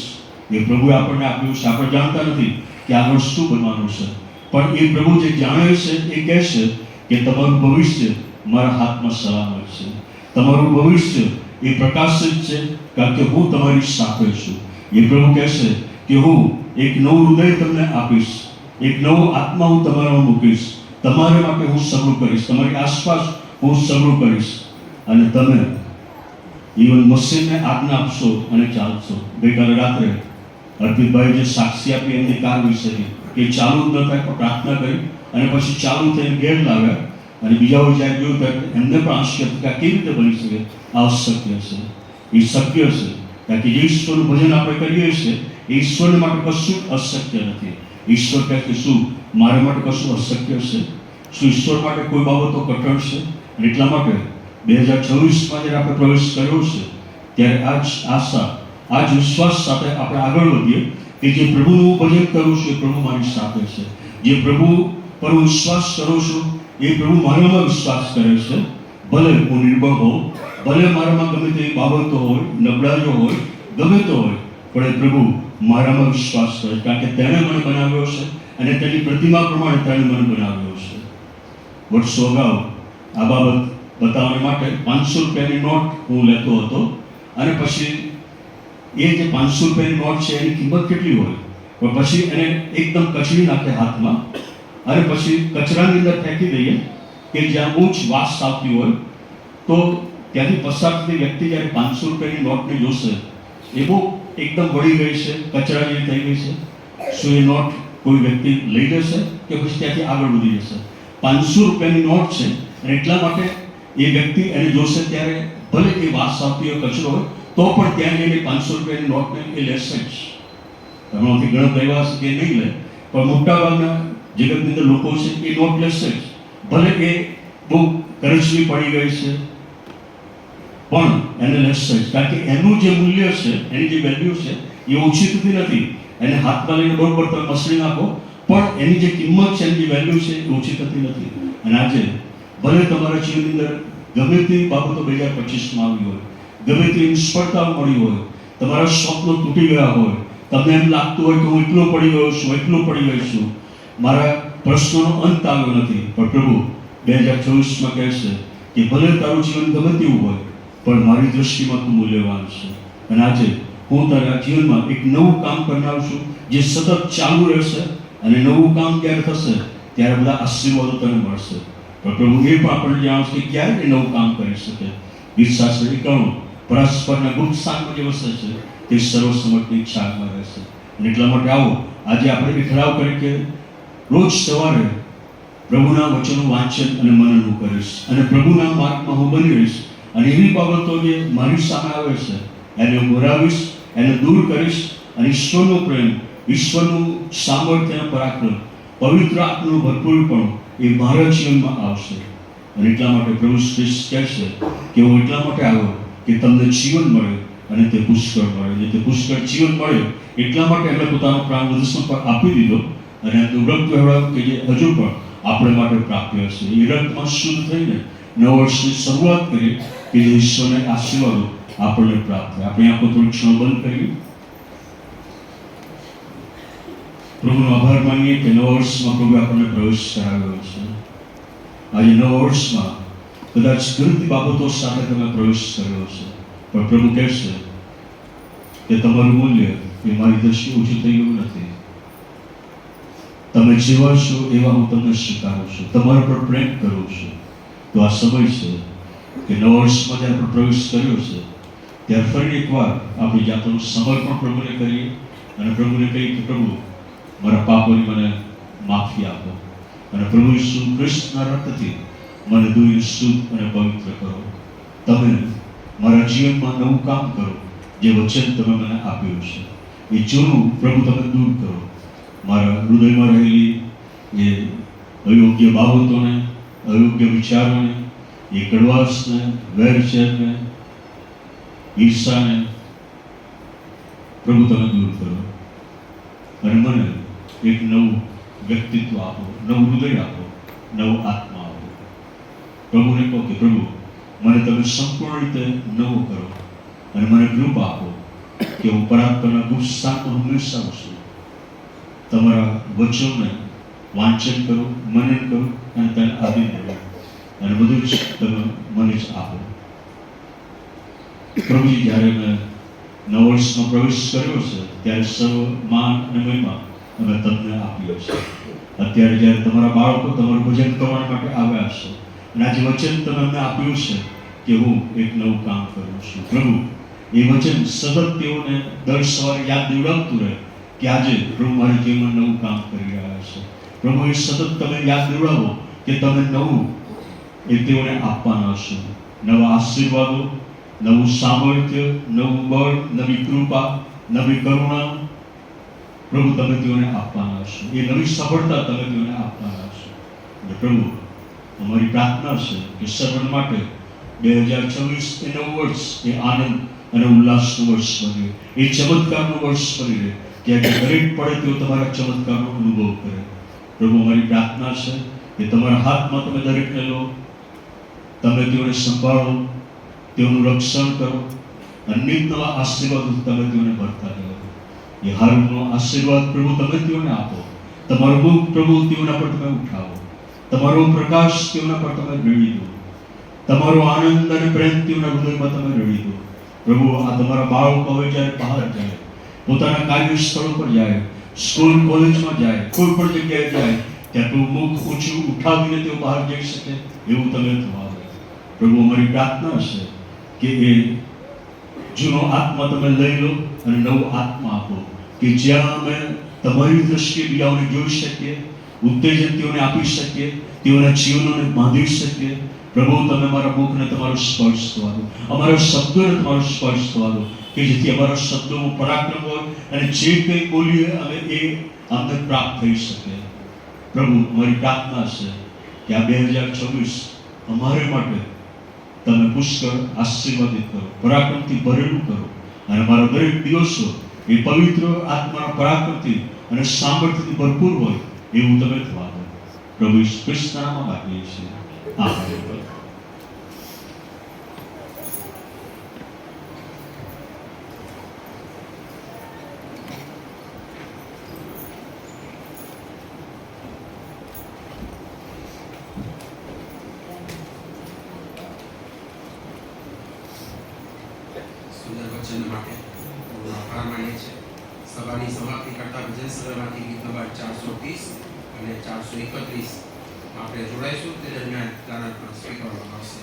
એ પ્રભુએ આપણને આપ્યું છે. આપણે જાણતા નથી કે આગળ શું બનવાનું છે, પણ એ પ્રભુ જે જાણે છે એ કહે છે કે તમારું ભવિષ્ય મારા હાથમાં સલામત છે. તમારું ભવિષ્ય એ પ્રકાશિત છે, કારણ કે હું તમારી સાથે છું. એ પ્રભુ કહે છે કે હું એક નવું હૃદય તમને આપીશ, એક નવો આત્મા હું તમારામાં મૂકીશ, તમારા માટે હું સગળું કરીશ, તમારી આસપાસ હું સગળું કરીશ અને તમે ઈવન મશીનને આજ્ઞા આપશો અને ચાલશો. ગઈકાલે રાત્રે અર્પિતભાઈ જે સાક્ષી આપી એમની કાર વિશેની કે ચાલુ જ ન થાય પણ પ્રાર્થના કરી અને પછી ચાલુ થઈને ઘેર લાવ્યા અને બીજાઓ જ્યારે જોયું ત્યારે એમને પણ આશ્ચર્ય કે આ કેવી રીતે બની શકે? આ અશક્ય છે. એ શક્ય છે, કારણ કે જે ઈશ્વરનું ભજન આપણે કરીએ છીએ એ ઈશ્વરને માટે કશું અશક્ય નથી. ઈશ્વર કહે કે શું મારા માટે કશું અશક્ય છે? શું ઈશ્વર માટે કોઈ બાબતો કઠણ છે? અને એટલા માટે 2026માં જ્યારે આપણે પ્રવેશ કર્યો છે ત્યારે આ જ આશા, આ જ વિશ્વાસ સાથે આપણે આગળ વધીએ કે જે પ્રભુનું ભજન કરું છું એ પ્રભુ મારી સાથે છે. જે પ્રભુ પર હું વિશ્વાસ કરું છું એ પ્રભુ મારામાં વિશ્વાસ કરે છે. ભલે હું નિર્બળ હોઉં, ભલે મારામાં ગમે તેવી બાબતો હોય, નબળાઈઓ હોય, ગમે તો હોય, પણ એ પ્રભુ મારામાં વિશ્વાસ કરે, કારણ કે તેણે મને બનાવ્યો છે અને તેની પ્રતિમા પ્રમાણે તેણે મને બનાવ્યો છે. વર્ષો અગાઉ આ બાબત બતાવવા માટે 500 રૂપિયાની નોટ હું લેતો હતો અને પછી એ જે 500 રૂપિયાની નોટ છે એની કિંમત કેટલી હોય, પણ પછી એને એકદમ કચડી નાખે હાથમાં અને પછી કચરાની અંદર ફેંકી દઈએ કે જ્યાં ઊંચ વાસ આવતી હોય. તો ત્યાંથી પસાર થતી વ્યક્તિ જ્યારે 500 રૂપિયાની નોટને જોશે એ બહુ એકદમ વળી ગઈ છે, કચરા જેવી થઈ ગઈ છે, શું એ નોટ કોઈ વ્યક્તિ લઈ જશે કે પછી ત્યાંથી આગળ વધી જશે? 500 રૂપિયાની નોટ છે અને એટલા માટે એ વ્યક્તિ એને જોશે ત્યારે ભલે એ વાસ આવતી હોય, કચરો હોય, તો પણ ત્યાં જઈને 500 રૂપિયાની નોટને એ લેશે જ. તમારામાંથી ઘણા એવા હશે કે નહીં લે, પણ મોટાભાગના જગતની અંદર લોકો છે એ નોટ લેશે જ. ભલે એ બહુ કરચલી પડી ગઈ છે પણ એને લેશે જ, કારણ કે એનું જે મૂલ્ય છે, એની જે વેલ્યુ છે એ ઓછી થતી નથી. એને હાથમાં લઈને બરોબર તમે મસળી નાખો પણ એની જે કિંમત છે, એની જે વેલ્યુ છે એ ઓછી થતી નથી. અને આજે ભલે તમારા જીવનની અંદર ગમે તેવી બાબતો 2025માં આવી હોય, ગમે તેવી નિષ્ફળતાઓ મળી હોય, તમારા સ્વપ્નો તૂટી ગયા હોય, તમને એમ લાગતું હોય કે હું એકલો પડી ગયો છું, એકલો પડી ગઈ છું, મારા પ્રશ્નોનો અંત આવ્યો નથી, પણ પ્રભુ 2024માં કહે છે કે ભલે તારું જીવન ગમે તેવું હોય પણ મારી દ્રષ્ટિમાં તું મૂલ્યવાન છે. અને આજે હું તારા જીવનમાં એક નવું કામ કરનાર છું જે સતત ચાલુ રહેશે, અને નવું કામ જ્યારે થશે ત્યારે બધા આશીર્વાદો તને મળશે. પણ પ્રભુ એ પણ આપણને જણાવશે કે ક્યારે એ નવું કામ કરી શકે. ગીતશાસ્ત્ર 91 પરસ્પરના ગુપ્ત સ્થાનમાં જે વસે છે તે સર્વસમર્થની ઈચ્છામાં રહેશે. અને એટલા માટે આવો આજે આપણે એ ઠરાવ કરીએ કે રોજ સવારે પ્રભુના વચનનું વાંચન અને મનન કરીશ, અને પ્રભુના માર્ગમાં હું બની રહીશ, અને એવી બાબતો જે મારી સામે આવે છે એને હું બોલાવીશ, એને દૂર કરીશ, અને ઈશ્વરનો પ્રેમ, ઈશ્વરનું સામર્થ્ય અને પરાક્રમ, પવિત્ર આત્માનું ભરપૂરપણું એ મારા જીવનમાં આવશે. અને એટલા માટે પ્રભુ ખ્રિસ્ત કહે છે કે હું એટલા માટે આવ્યો કે તમને જીવન મળે અને તે પુષ્કળ મળે. જે તે પુષ્કળ જીવન મળે એટલા માટે એમણે પોતાનો પ્રાણ વધુ પર આપી દીધો, અને એમનું રક્ત વહેવાયું કે જે હજુ પણ આપણે માટે પ્રાપ્ય હશે. એ રક્તમાં શુદ્ધ થઈને નવા વર્ષની શરૂઆત કરીએ કે જે ઈશ્વરના આશીર્વાદો આપણને પ્રાપ્ત થાય. આપણે આંખો થોડી ક્ષણો બંધ કરીએ, પ્રભુનો આભાર માનીએ કે નવા વર્ષમાં પ્રભુ આપણને પ્રવેશ કરાવ્યો છે. આજે નવા વર્ષમાં કદાચ ઘણી બાબતો સાથે તમે પ્રવેશ કર્યો છે, પણ પ્રભુ કહે છે કે તમારું મૂલ્ય એ મારી દ્રષ્ટિએ ઓછું થઈ ગયું નથી. તમે જેવા છો એવા હું તમને સ્વીકારું છું, તમારા પર પ્રેમ કરું છું. તો આ સમય છે કે નવા વર્ષમાં જ્યારે આપણે પ્રવેશ કર્યો છે ત્યારે ફરી એકવાર આપણી જાતનું સમર્પણ પ્રભુને કરીએ, અને પ્રભુને કહીએ કે પ્રભુ મારા પાપોની મને માફી આપો, અને પ્રભુ ઈસુ ખ્રિસ્તના રક્તથી મને ધોઈને શુદ્ધ અને પવિત્ર કરો. તમે મારા જીવનમાં નવું કામ કરો, જે વચન તમે મને આપ્યું છે એ જૂનું પ્રભુ તમે દૂર કરો. મારા હૃદયમાં રહેલી એ અયોગ્ય બાબતોને, અયોગ્ય વિચારોને, એ કડવાશને, વેરઝેરને, ઈર્ષાને પ્રભુ તમે દૂર કરો, અને મને એક નવું વ્યક્તિત્વ આપો, નવું હૃદય આપો, નવો આત્મા આપો. પ્રભુને કહો કે પ્રભુ મને તમે સંપૂર્ણ રીતે નવો કરો, અને મને કૃપા આપો કે હું પરાત્પરના ગુપ્ત સ્થાનમાં હંમેશા છું. તમારા વચનોને વાંચન કરું, મનન કરું, અને તેને આધીન રહું, અને બધું જ તમે મને જ આપો. પ્રભુજી, જ્યારે મેં નવા વર્ષમાં પ્રવેશ કર્યો છે ત્યારે સર્વ માન અને મહિમા અમે તમને આપ્યો છે. અત્યારે જ્યારે તમારા બાળકો તમારું ભજન કરવા માટે આવ્યા છે, અને આજે વચન તમે અમને આપ્યું છે કે હું એક નવું કામ કરું છું. પ્રભુ એ વચન સતત તેઓને દર સવારે યાદ દિવડાવતું રહે કે આજે પ્રભુ મારા જીવનમાં નવું કામ કરી રહ્યા છે. પ્રભુ એ સતત તમે યાદ દિવડાવો કે તમે નવું એ તેઓને આપવાના છો. નવા આશીર્વાદો, નવું સામર્થ્ય, નવું બળ, નવી કૃપા, નવી કરુણા પ્રભુ તમે તેઓને આપવાના છો. એ નવી સફળતા તમે તેઓને આપવાના છો. અને પ્રભુ અમારી પ્રાર્થના છે કે સર્વ માટે 2026 એ નવું વર્ષ એ આનંદ અને ઉલ્લાસનું વર્ષ બને, એ ચમત્કારનું વર્ષ બની રહે, કે દરેક પડે તેઓ તમારા ચમત્કારનો અનુભવ કરે. પ્રભુ અમારી પ્રાર્થના છે કે તમારા હાથમાં તમે દરેકને લો, તમે તેઓને સંભાળો, તેઓનું રક્ષણ કરો, અને નવા આશીર્વાદ તમે તેઓને ભરતા રહો. એ હારૂનનો આશીર્વાદ પ્રભુ તમે તેઓને આપો. તમારું મુખ પ્રભુ તેઓના પર તમે ઉઠાવો, તમારો પ્રકાશ તેઓના પર તમે રેડી દો, તમારો આનંદ અને પ્રેમ તેઓના હૃદયમાં તમે રેડી દો. પ્રભુ આ તમારા બાળકો હવે જ્યારે બહાર જાય, પોતાના કાર્યસ્થળો પર જાય, સ્કૂલ કોલેજમાં જાય, કોઈ પણ જગ્યાએ જાય, ત્યાં પ્રભુ મુખ ઊંચું ઉઠાવીને તેઓ બહાર જઈ શકે એવું તમે થવા દો. પ્રભુ અમારી પ્રાર્થના છે કે એ જૂનો આત્મા તમે લઈ લો અને નવો આત્મા આપો, કે જ્યાં અમે તમારી દ્રષ્ટિએ બીજાઓને જોઈ શકીએ, ઉત્તેજન તેઓને આપી શકીએ, તેઓના જીવનોને બાંધી શકીએ. પ્રભુ તમે અમારા મુખને તમારો સ્પર્શ થવા દો, અમારા શબ્દોને તમારો સ્પર્શ થવા દો, કે જેથી અમારા શબ્દોમાં પરાક્રમ હોય, અને જે કંઈ બોલીએ અમે એ અમને પ્રાપ્ત થઈ શકે. પ્રભુ અમારી પ્રાર્થના છે કે આ 2026 અમારે માટે તમે પુષ્કળ આશીર્વાદિત કરો, પરાક્રમથી ભરેલું કરો, અને અમારા દરેક દિવસો એ પવિત્ર આત્માના પરાક્રમથી અને સામર્થ્યથી ભરપૂર હોય એવું તમે થવા દો. પ્રભુ ઈસુ ખ્રિસ્તના નામમાં માગીએ છીએ. આમેન. સુંદર વચન માટે પ્રભુનો આભાર માનીએ છીએ. સભાની સમાપ્તિ કરતા ભજન સંગ્રહમાંથી ગીત નંબર 430 અને 431 આપણે જોડાઈશું. તે દરમિયાન ગાના પણ સ્વીકારવામાં આવશે.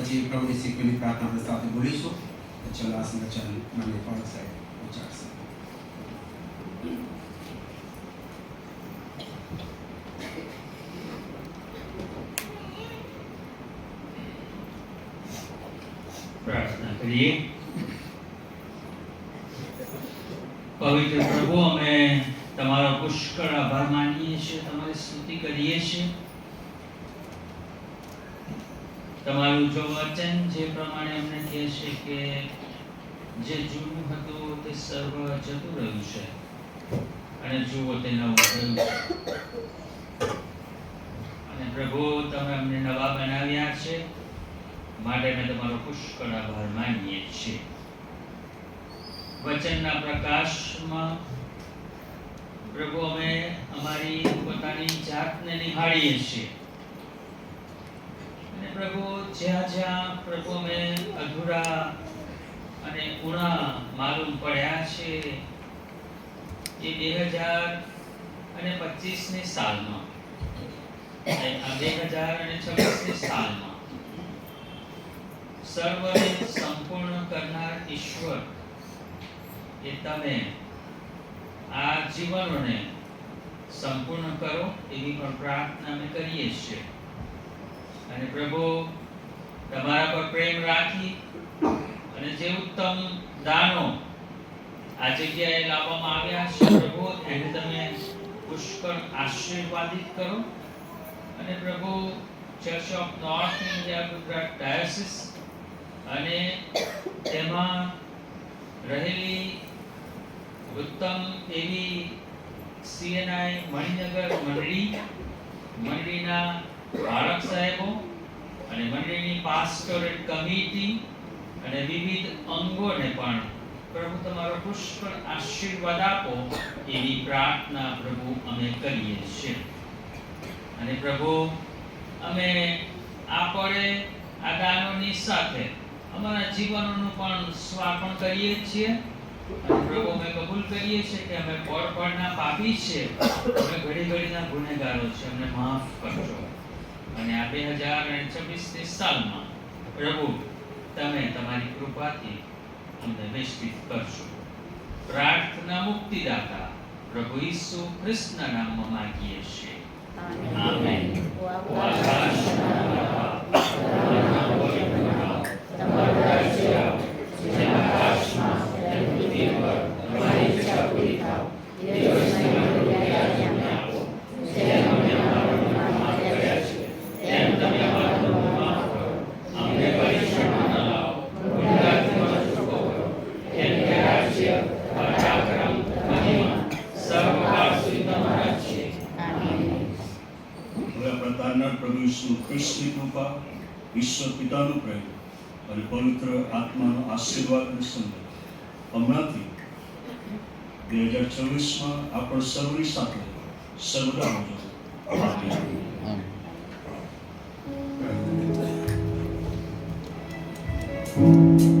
પછી પ્રભુની શીખવેલી પ્રાર્થના આપણે સાથે બોલીશું. તો ચલો આ વચન મને પણ સાહેબ ઉચ્ચારશે. પ્રાર્થના કરીએ. પવિત્ર પ્રભુ, અમે તમારો પુષ્કળ આભાર માનીએ છીએ, તમારી સ્તુતિ કરીએ છીએ. તમારું જો વચન જે પ્રમાણે અમને કહે છે કે જે જૂનું હતું તે સર્વ જતું રહ્યું છે અને જુઓ તે નવું થયું છે. અને પ્રભુ, તમે અમને નવા બનાવ્યા છે, માટે અમે તમારો પુષ્કળ આભાર માનીએ છીએ. વચનના પ્રકાશમાં પ્રભુ અમે અમારી પોતાની જાતને નિહાળીએ છીએ. અને પ્રભુ, જ્યાં જ્યાં પ્રભુ અમે અધૂરા અને ઉણા માલુમ પડ્યા છે એ 2025ની સાલમાં, આ 2026ની સાલમાં સર્વને સંપૂર્ણ કરનાર ઈશ્વર એ તમે આ જીવનોને સંપૂર્ણ કરો એવી પણ પ્રાર્થના અમે કરીએ છીએ. અને પ્રભુ, તમારા પર પ્રેમ રાખી અને જે ઉત્તમ દાનો આ જગ્યાએ લાવવામાં આવ્યા છે પ્રભુ, એને તમે પુષ્કળ આશીર્વાદિત કરો. અને પ્રભુ, Church of North India Gujarat Diocese અને તેમાં રહેલી ઉત્તમ એવી CNI મણિનગર મંડળીના બાળક સાહેબો અને મંડળીની પાસ્ટોરેટ કમિટી અને વિવિધ અંગોને પણ પ્રભુ તમારો પુષ્કળ આશીર્વાદ આપો એવી પ્રાર્થના પ્રભુ અમે કરીએ છીએ. અને પ્રભુ, અમે આપણે આ દાનોની સાથે અમારા જીવનોનું પણ સ્વાપન કરીએ છીએ. અને પ્રભુ, અમે કબૂલ કરીએ છીએ કે અમે પડના પાપી છીએ, અમે ઘડીના ગુનેગારો છીએ, અમને માફ કરજો. અને આ 2026ની સાલમાં પ્રભુ, તમે તમારી કૃપાથી અમને વિસ્તૃત કરશો. પ્રાર્થના મુક્તિદાતા પ્રભુ ઈસુ ખ્રિસ્તના નામમાં માંગીએ છીએ. આમેન. તમારું રાજ્ય આવો, જેમ આકાશમાં તેમ પૃથ્વી પર તમારી ઈચ્છા પૂરી થાવ. દિવસની અમારી આજ્ઞા આપો, જેમ અમે અમારા ગુનાહ માફ કર્યા છે તેમ તમે અમારા ગુનાહ માફ કરો. અમને પરીક્ષણમાં ન લાવો, ઉંડાથી મને છૂટો કરો. કેમ કે રાજ્ય, પરાક્રમ, મહિમા સર્વકાળ સુધી તમારા જ છે. આમેન. હવે આપણા તારનાર પ્રભુ ઈસુ ખ્રિસ્તની કૃપા, ઈશ્વર પિતાનું પ્રેમ અને પવિત્ર આત્માનો આશીર્વાદ અને સંગત હમણાંથી 2026માં આપણા સર્વની સાથે સર્વદા હોજો. આમેન.